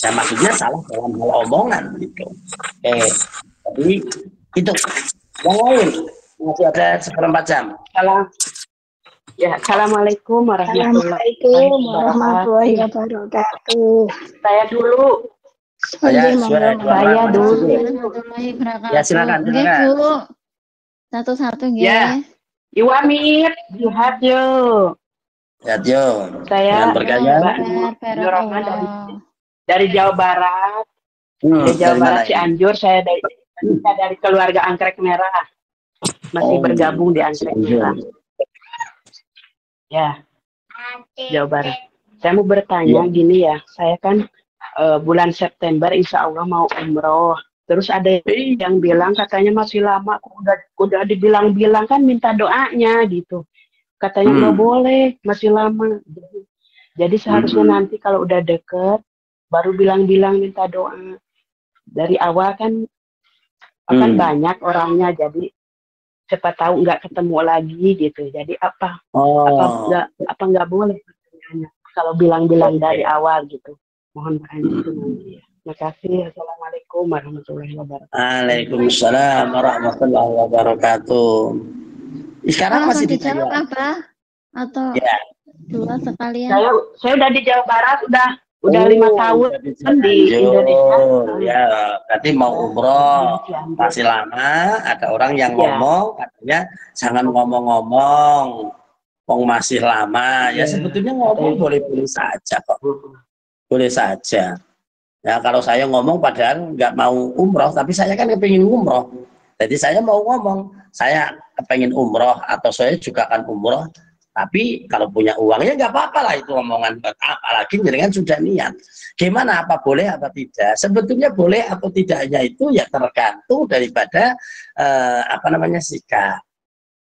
Ya maksudnya salah dalam hal omongan gitu. Jadi itu. Yang lain masih ada 1/4 jam. Ya, assalamualaikum warahmatullahi wabarakatuh. Saya dulu. Saya dulu. Ya silakan. Satu-satu ya. Iwamir, you have you. Ya, saya Mbak dari Jawa Barat. Dari Jawa Barat Cianjur, saya dari keluarga Angkrek Merah. Masih bergabung di Angkrek Merah. Ya, Jawa Barat. Saya mau bertanya gini ya, saya kan bulan September insya Allah mau umroh. Terus ada yang bilang katanya masih lama, udah dibilang-bilang kan minta doanya gitu. Katanya nggak boleh, masih lama. Jadi seharusnya nanti kalau udah deket, baru bilang-bilang minta doa. Dari awal kan banyak orangnya, jadi siapa tahu nggak ketemu lagi gitu. Jadi apa nggak boleh kalau bilang-bilang dari awal gitu. Mohon berani itu nanti ya. Terima kasih. Assalamualaikum warahmatullahi wabarakatuh. Waalaikumsalam warahmatullahi wabarakatuh. Sekarang masih dijawab apa? Atau dua sekalian? Saya udah di Jawa Barat, udah 5 tahun di Indonesia. Ya, berarti mau umroh masih lama. Ada orang yang ngomong katanya jangan ngomong-ngomong, masih lama. Ya sebetulnya ngomong boleh-boleh saja kok, boleh saja. Ya kalau saya ngomong padahal nggak mau umroh, tapi saya kan kepingin umroh. Jadi saya mau ngomong, saya kepingin umroh atau saya juga akan umroh. Tapi kalau punya uangnya nggak apa-apa lah itu omongan, apalagi jenengan sudah niat. Gimana, apa boleh apa tidak? Sebetulnya boleh atau tidaknya itu ya tergantung daripada sikap.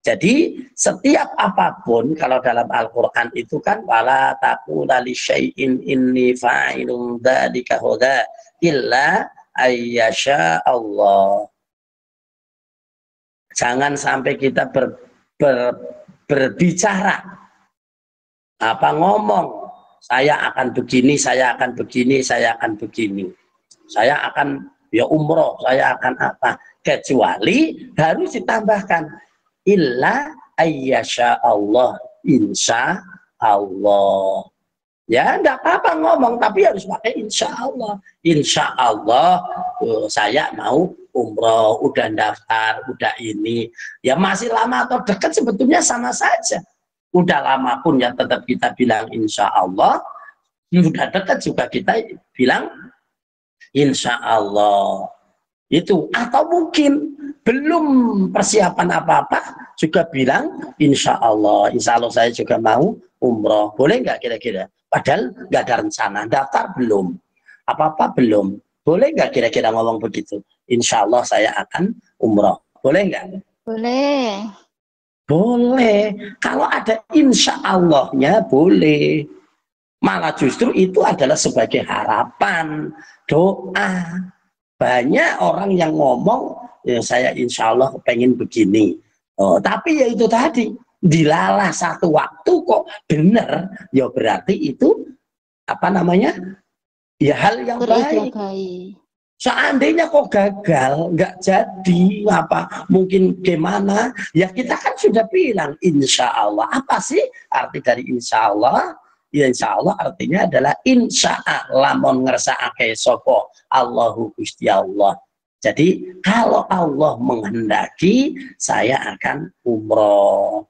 Jadi setiap apapun kalau dalam Al-Quran itu kan wala taqula li syai'in inni fa'ilun dzalika huda illa ayyasha Allah. Jangan sampai kita berbicara ngomong saya akan begini, saya akan begini, saya akan begini, saya akan ya umroh, saya akan apa, kecuali harus ditambahkan illa ayyasha Allah, insya Allah. Ya, enggak apa-apa ngomong, tapi harus pakai insya Allah. Insya Allah saya mau umroh, udah daftar, udah ini. Ya masih lama atau dekat sebetulnya sama saja. Udah lama pun ya tetap kita bilang insya Allah. Udah dekat juga kita bilang insya Allah. Itu. Atau mungkin belum persiapan apa-apa juga bilang insya Allah saya juga mau umroh. Boleh nggak kira-kira? Padahal nggak ada rencana, daftar belum, apa-apa belum. Boleh nggak kira-kira ngomong begitu? Insya Allah saya akan umroh. Boleh nggak? Boleh. Boleh. Kalau ada insya Allahnya boleh. Malah justru itu adalah sebagai harapan, doa. Banyak orang yang ngomong, ya saya insya Allah pengen begini. Oh, tapi ya itu tadi. Dilalah satu waktu kok benar, ya berarti itu apa namanya, ya hal yang baik. Seandainya kok gagal, nggak jadi apa, mungkin gimana, ya kita kan sudah bilang insya Allah. Apa sih arti dari insya Allah? Ya insya Allah artinya adalah insya Allah mon ngersakake sopo Allahu Gusti Allah. Jadi kalau Allah menghendaki saya akan umroh.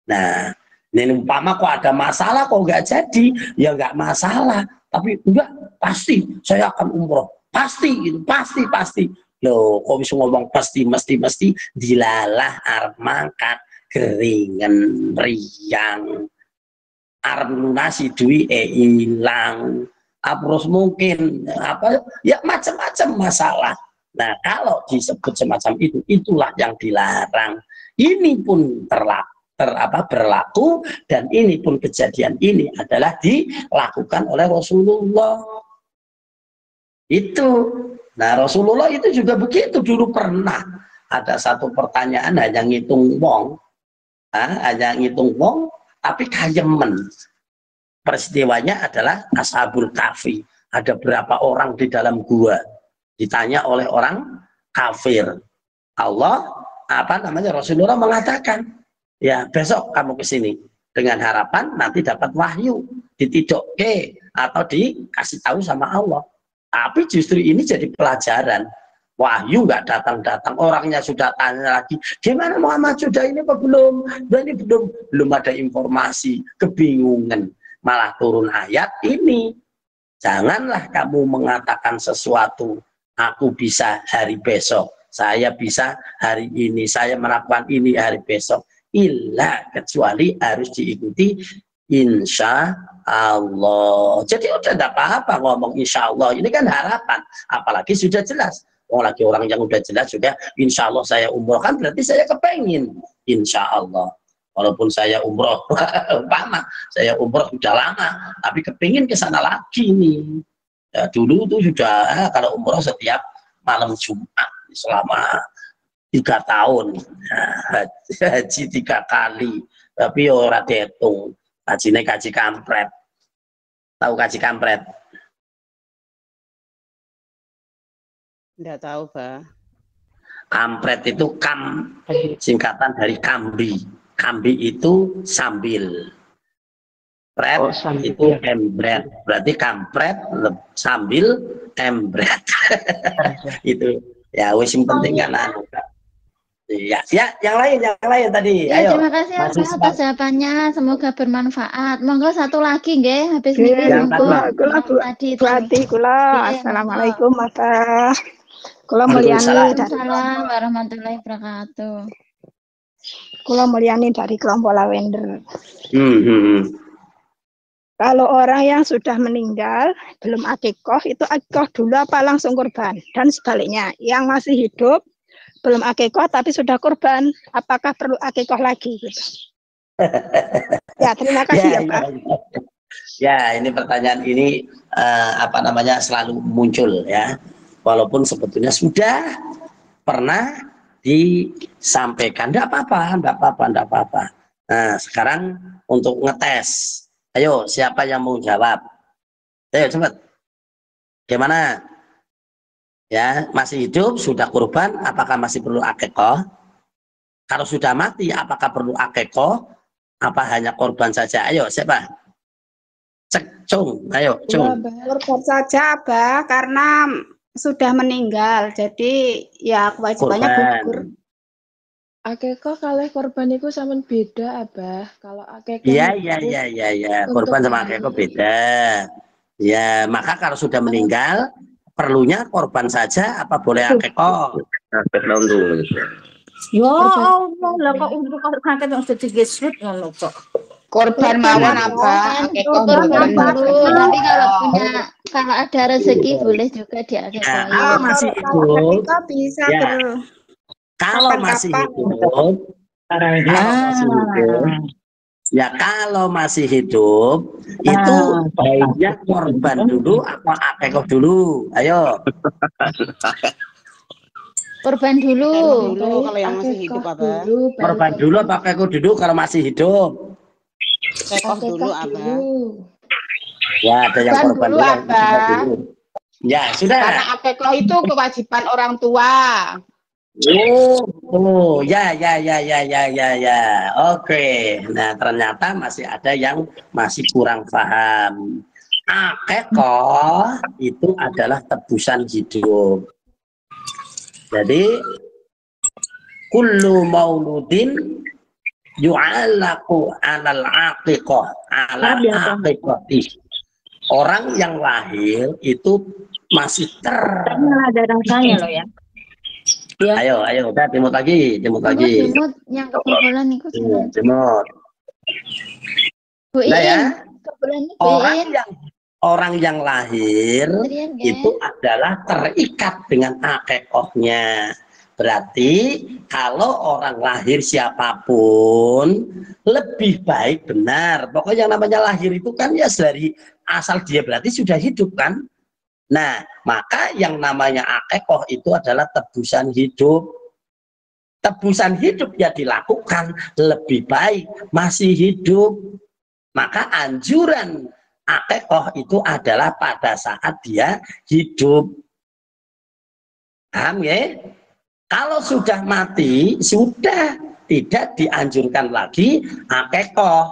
Nah, ini umpama kok ada masalah kok nggak jadi, ya nggak masalah. Tapi enggak, pasti saya akan umroh. Pasti, gitu, pasti. Loh, kok bisa ngomong pasti, mesti, dilalah arep mangkat, keringan, riang, arep lunasi duit hilang. Terus mungkin apa? Ya macam-macam masalah. Nah, kalau disebut semacam itu, itulah yang dilarang. Ini pun berlaku dan ini pun kejadian ini adalah dilakukan oleh Rasulullah itu. Nah Rasulullah itu juga begitu. Dulu pernah ada satu pertanyaan hanya ngitung wong, tapi kayemen. Peristiwanya adalah Ashabul Kahfi. Ada berapa orang di dalam gua, ditanya oleh orang kafir. Rasulullah mengatakan, ya besok kamu ke sini dengan harapan nanti dapat wahyu, ditidokke atau dikasih tahu sama Allah. Tapi justru ini jadi pelajaran. Wahyu nggak datang-datang, orangnya sudah tanya lagi, gimana Muhammad sudah ini apa belum? Belum ada informasi, kebingungan. Malah turun ayat ini. Janganlah kamu mengatakan sesuatu, aku bisa hari besok, saya bisa hari ini, saya melakukan ini hari besok. Kecuali harus diikuti insya Allah. Jadi udah tidak apa-apa ngomong insya Allah. Ini kan harapan, apalagi sudah jelas. Lagi orang yang udah jelas juga insya Allah saya umroh, kan berarti saya kepengin insya Allah. Walaupun saya umroh umpama saya umroh sudah lama, tapi kepingin ke sana lagi nih. Ya, dulu tuh sudah kalau umroh setiap malam Jumat selama 3 tahun, haji 3 kali, tapi ora dihitung. Hajine kaji kampret. Tahu kaji kampret? Enggak tahu, Pak. Kampret itu singkatan dari kambi. Kambi itu sambil. Pret itu embret. Berarti kampret sambil embret. Itu. Ya wis sing penting kan anu. Ya, yang lain tadi. Ya, ayo. terima kasih atas jawabannya, semoga bermanfaat. Monggo satu lagi nggih, habis ini kula tadi kula. Assalamualaikum Mas. Kula Mulyani dari warahmatullahi wabarakatuh. Kula Mulyani dari kelompok Lavender. Kalau orang yang sudah meninggal belum akikoh, itu akikoh dulu apa langsung kurban? Dan sebaliknya, yang masih hidup belum akikoh tapi sudah kurban, apakah perlu akikoh lagi? Ya, terima kasih ya Pak. Ya, ini pertanyaan ini selalu muncul ya. Walaupun sebetulnya sudah pernah disampaikan, enggak apa-apa. Nah, sekarang untuk ngetes. Ayo, siapa yang mau jawab? Ayo cepat. Gimana? Ya, masih hidup, sudah kurban, apakah masih perlu akikoh? Kalau sudah mati, apakah perlu akikoh? Apa hanya korban saja? Ayo, siapa? Cek, Cung, ayo, Ya, Cung. korban saja, Abah, karena sudah meninggal. Jadi ya kewajibannya gugur. Korban. Akeko kalih korban iku sampun beda, Abah. Kalau akeko Iya, niku iya. untuk Korban sama akeko beda. Ya, maka kalau sudah meninggal, perlunya korban saja, apa boleh akeko? Ya Allah, lah kok untuk kakek yang sedih gesut ngono kok. Korban mawon apa? Korban dulu, tapi kalau ada rezeki boleh juga diakekoi. Kalau masih hidup, Kita bisa ya. Kalau masih hidup, ya kalau masih hidup, itu baiknya korban dulu apa akeko dulu? Ayo. Korban dulu. Kalau yang masih hidup apa? Korban dulu apa akeko dulu kalau masih hidup? Akekah dulu apa? Ya, ada yang korban dulu. Ya, sudah. Karena akekah itu kewajiban orang tua. Ya. Oke. Nah, ternyata masih ada yang masih kurang paham. Akekah itu adalah tebusan hidup. Jadi, kullu mauludin yu'alaku alal aqiqah, alal aqiqati. Orang yang lahir itu masih ada rasanya loh ya. Ayo, udah jemut lagi. Jemut yang kebobolan itu jemut. Nah ya, orang yang lahir itu adalah terikat dengan akekahnya. Berarti kalau orang lahir siapapun lebih baik benar. Pokoknya yang namanya lahir itu kan ya dari asal dia berarti sudah hidup kan. Nah, maka yang namanya akekah itu adalah tebusan hidup. Tebusan hidup ya dilakukan lebih baik masih hidup. Maka anjuran akekah itu adalah pada saat dia hidup. Paham ya? Kalau sudah mati, sudah tidak dianjurkan lagi akekah.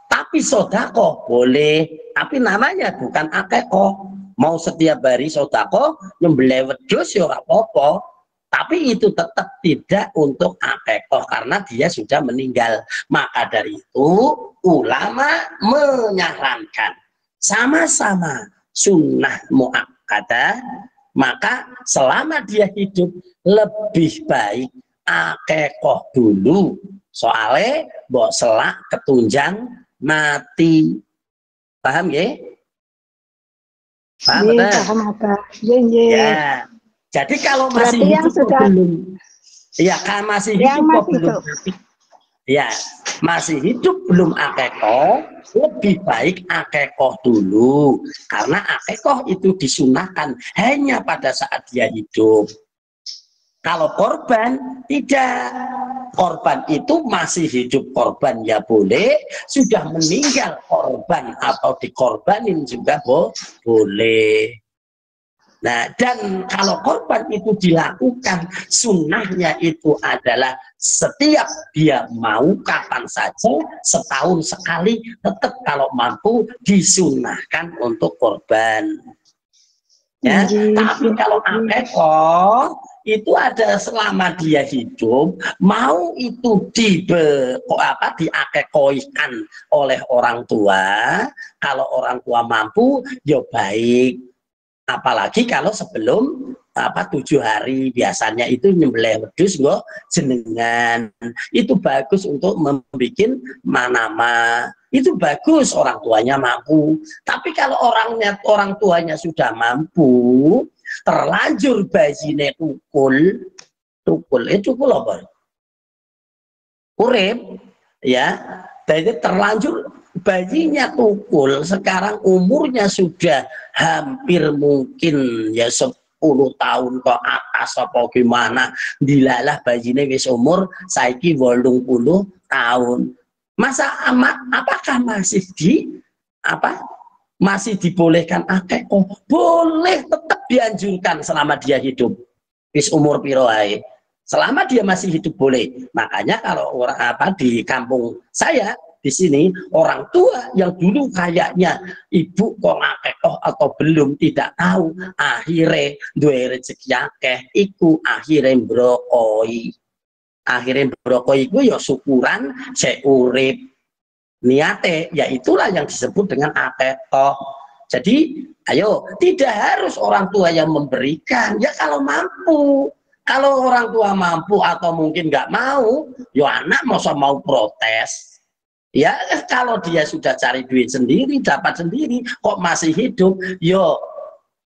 Tapi sodakoh boleh, tapi namanya bukan akekah. Mau setiap hari sodakoh, nyembelih wedhus ya ora apa-apa. Tapi itu tetap tidak untuk akekah karena dia sudah meninggal. Maka dari itu ulama menyarankan sama-sama sunnah muakkadah. Maka selama dia hidup lebih baik akekah dulu. Soalnya mbok selak ketunjang mati. Paham ya? Paham betul? Ya. Jadi kalau masih hidup belum. Ya, kan masih hidup belum. Ya, masih hidup belum akekah, lebih baik akekah dulu. Karena akekah itu disunahkan hanya pada saat dia hidup. Kalau korban, tidak. Korban itu masih hidup korban ya boleh, sudah meninggal korban atau dikorbanin juga boleh. Nah, dan kalau korban itu dilakukan, sunnahnya itu adalah setiap dia mau kapan saja, setahun sekali, tetap kalau mampu disunnahkan untuk korban. Ya, tapi kalau akekah itu ada selama dia hidup, mau itu diakekoikan oleh orang tua, kalau orang tua mampu, ya baik. Apalagi kalau sebelum 7 hari biasanya itu nyembelih wedhus nggo jenengan itu bagus untuk membuat manama, itu bagus orang tuanya mampu. Tapi kalau orang tuanya sudah mampu, terlanjur bajine tukul apa? Urip ya, jadi terlanjur bayinya tukul, sekarang umurnya sudah hampir mungkin ya 10 tahun ke atas apa gimana, dilalah bayinya wis umur saiki 80 tahun. Masa apakah masih dibolehkan akekah? Boleh, tetap dianjurkan selama dia hidup. Wis umur piro ae. Selama dia masih hidup boleh. Makanya kalau orang di kampung saya di sini orang tua yang dulu kayaknya ibu kok ngakekoh atau belum tidak tahu, akhirnya duwe rezeki akeh iku akhirnya brokoi. Akhirnya brokoi iku ya syukuran seurip niate, ya itulah yang disebut dengan akekoh. Jadi ayo, tidak harus orang tua yang memberikan, ya kalau mampu. Kalau orang tua mampu atau mungkin nggak mau, ya anak masa mau protes. Ya kalau dia sudah cari duit sendiri, dapat sendiri, kok masih hidup, yo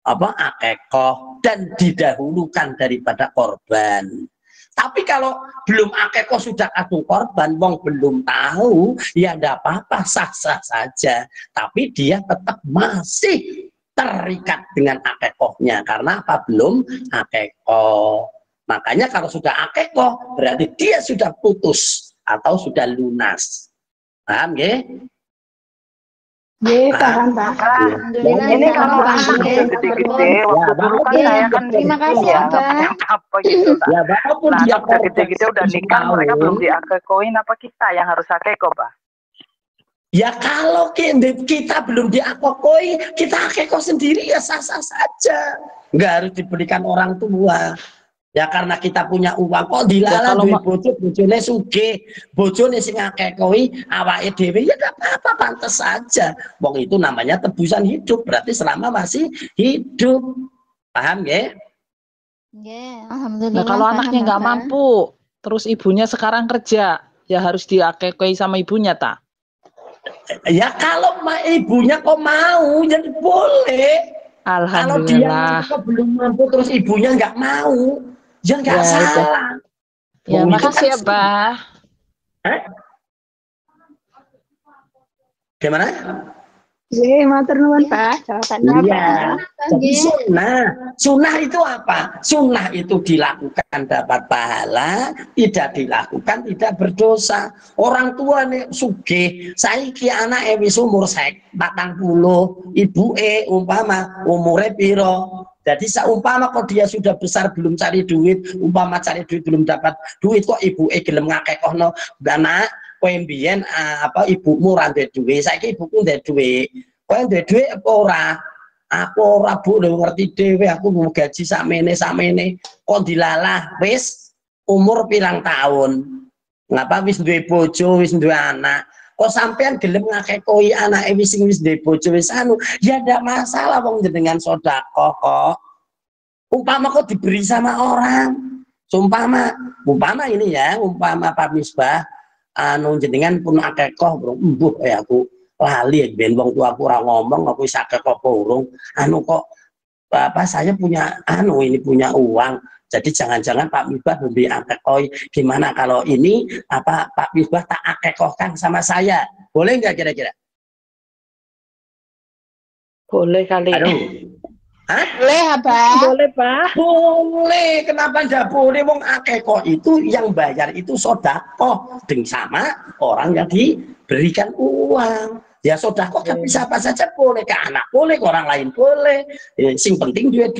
apa akekoh dan didahulukan daripada korban. Tapi kalau belum akekoh sudah kadung korban, wong belum tahu, ya enggak apa-apa, sah-sah saja. Tapi dia tetap masih terikat dengan akekohnya karena apa? Belum akekoh. Makanya kalau sudah akekoh berarti dia sudah putus atau sudah lunas. Paham ya? Iya, paham, Pak. Ini kalau anak gede-gede, waktu dulu kan saya kan terima kasih ya, apa gitu. Ya, walaupun dia gede-gede udah nikah, mereka belum diakekoin, apa kita yang harus akeko, Pak? Ya kalau kita belum diakekoi, kita akeko sendiri ya sah-sah saja. Nggak harus diberikan orang tua. Ya karena kita punya uang kok dilalah duwe bojo, bojone sugih, bojone sing ngakekoi awake dhewe ya enggak apa-apa, pantas saja. Wong itu namanya tebusan hidup, berarti selama masih hidup. Paham nggih? Nggih, alhamdulillah. Nah, kalau anaknya nggak mampu, terus ibunya sekarang kerja, ya harus diakekoi sama ibunya, ta? Ya kalau ibunya kok mau, jadi boleh. Kalau dia belum mampu terus ibunya nggak mau, ya nggak salah. Ya, makasih ya, Pak. Gimana? Iya, matur nuwun, Pak. Jawabannya Iya. Jadi sunnah itu apa? Sunnah itu dilakukan dapat pahala, tidak dilakukan tidak berdosa. Orang tua nih sugih, saiki anake wis umur 40, ibuke umpama umure piro. Jadi seumpama kok dia sudah besar belum cari duit, umpama cari duit belum dapat duit kok ibuke gelem ngakekohno, "Nak, kowe mbiyen apa ibumu ra ndek duit, saiki ibuku ndek duit. Kowe ndek duit apa ora?" "Aku ora, Bu, lho ngerti dhewe, aku mau gaji sakmene. Kok dilalah wis umur pirang tahun. Ngapa wis duwe bojo, wis duwe anak. Kok sampean gelem ngakekoi anake wis duwe bojo wis anu, ya ndak masalah wong jenengan sedekah kok. Umpama kok diberi sama orang. Umpama ini ya, umpama Pak Misbah anu jenengan pun akekoh, Bro. Mbuh aku lali ben wong tuaku ora ngomong aku wis akekoh urung. Anu kok Bapak saya punya punya uang. Jadi jangan-jangan Pak Misbah memberi akekoi. Gimana kalau ini Pak Misbah tak akekohkan sama saya? Boleh nggak kira-kira? Boleh kali. Aduh. Hah? Boleh, Abah. Boleh, Pak. Boleh. Kenapa nggak boleh? Wong akekoh itu yang bayar itu sedekah sama orang yang diberikan uang. Ya sedekah kan bisa apa saja boleh, ke anak boleh, ke orang lain boleh. Sing penting duit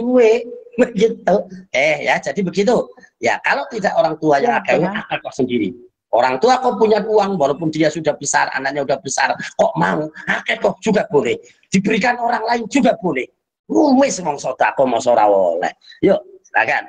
begitu. Ya jadi begitu. Ya kalau tidak orang tua yang akekoh sendiri. Orang tua kok punya uang walaupun dia sudah besar, anaknya sudah besar, kok mau akekoh juga boleh. Diberikan orang lain juga boleh. Wis wong sedekah mosok ora oleh. Yuk, silakan.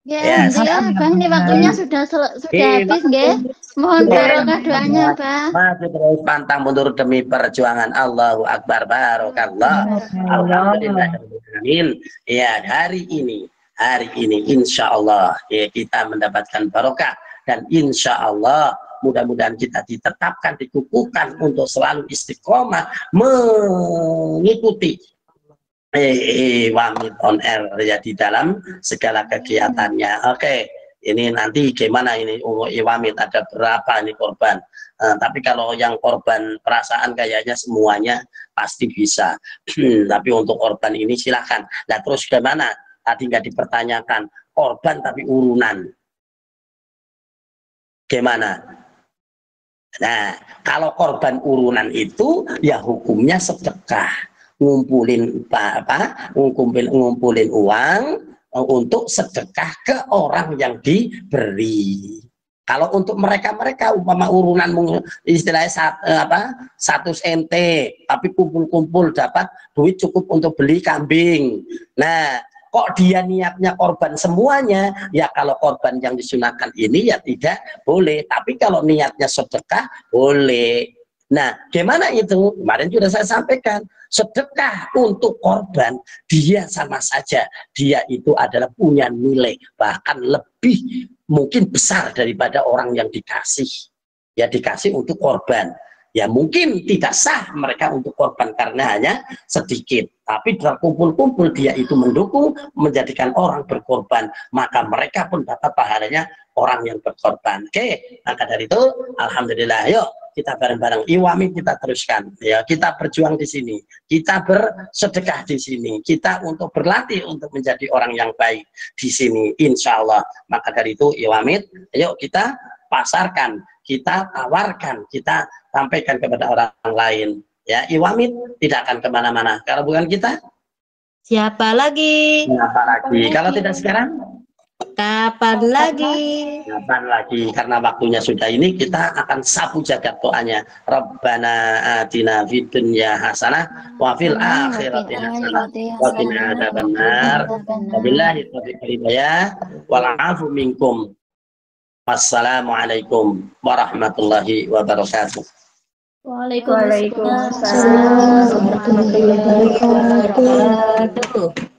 Ya, Bang, ini waktunya sudah habis, nggih. Mohon barokah doanya, Bang. Maju terus pantang mundur demi perjuangan. Allahu Akbar, barokallah. Alhamdulillahirrahmanirrahim. Ya, hari ini insya Allah ya, kita mendapatkan barokah dan insya Allah mudah-mudahan kita ditetapkan, dikukuhkan untuk selalu istiqomah mengikuti Wamit on air ya di dalam segala kegiatannya. Oke, ini nanti gimana ini Wamit ada berapa ini korban? Tapi kalau yang korban perasaan kayaknya semuanya pasti bisa. Tapi untuk korban ini silahkan. Nah terus gimana? Tadi nggak dipertanyakan korban tapi urunan. Gimana? Nah kalau korban urunan itu ya hukumnya sedekah. Ngumpulin uang untuk sedekah ke orang yang diberi. Kalau untuk mereka umpama urunan istilahnya satu ente, tapi kumpul-kumpul dapat duit cukup untuk beli kambing. Nah, kok dia niatnya korban semuanya? Ya kalau korban yang disunahkan ini ya tidak boleh. Tapi kalau niatnya sedekah boleh. Nah, gimana itu? Kemarin sudah saya sampaikan. Sedekah untuk korban, dia sama saja. Dia itu adalah punya nilai, bahkan lebih mungkin besar daripada orang yang dikasih. Ya dikasih untuk korban. Ya mungkin tidak sah mereka untuk korban karena hanya sedikit. Tapi terkumpul-kumpul dia itu mendukung, menjadikan orang berkorban. Maka mereka pun dapat pahalanya orang yang berkorban. Oke, maka dari itu, alhamdulillah, yuk kita bareng-bareng Iwami kita teruskan. Ya, kita berjuang di sini, kita bersedekah di sini, kita untuk berlatih untuk menjadi orang yang baik di sini, insya Allah. Maka dari itu, Iwami, yuk kita pasarkan, kita tawarkan, kita sampaikan kepada orang lain. Ya, Iwami tidak akan kemana-mana. Kalau bukan kita, Siapa lagi? siapa lagi? Kalau tidak sekarang, Kapan lagi? kapan lagi? Karena waktunya sudah ini, kita akan sapu jagat doanya. Rabbana atina fid dunya hasanah wa fil akhirati hasanah wa qina adzabannar. Wabillahi taufiq wal hidayah wal 'afu minkum. Wassalamualaikum warahmatullahi wabarakatuh. Waalaikumsalam warahmatullahi wabarakatuh.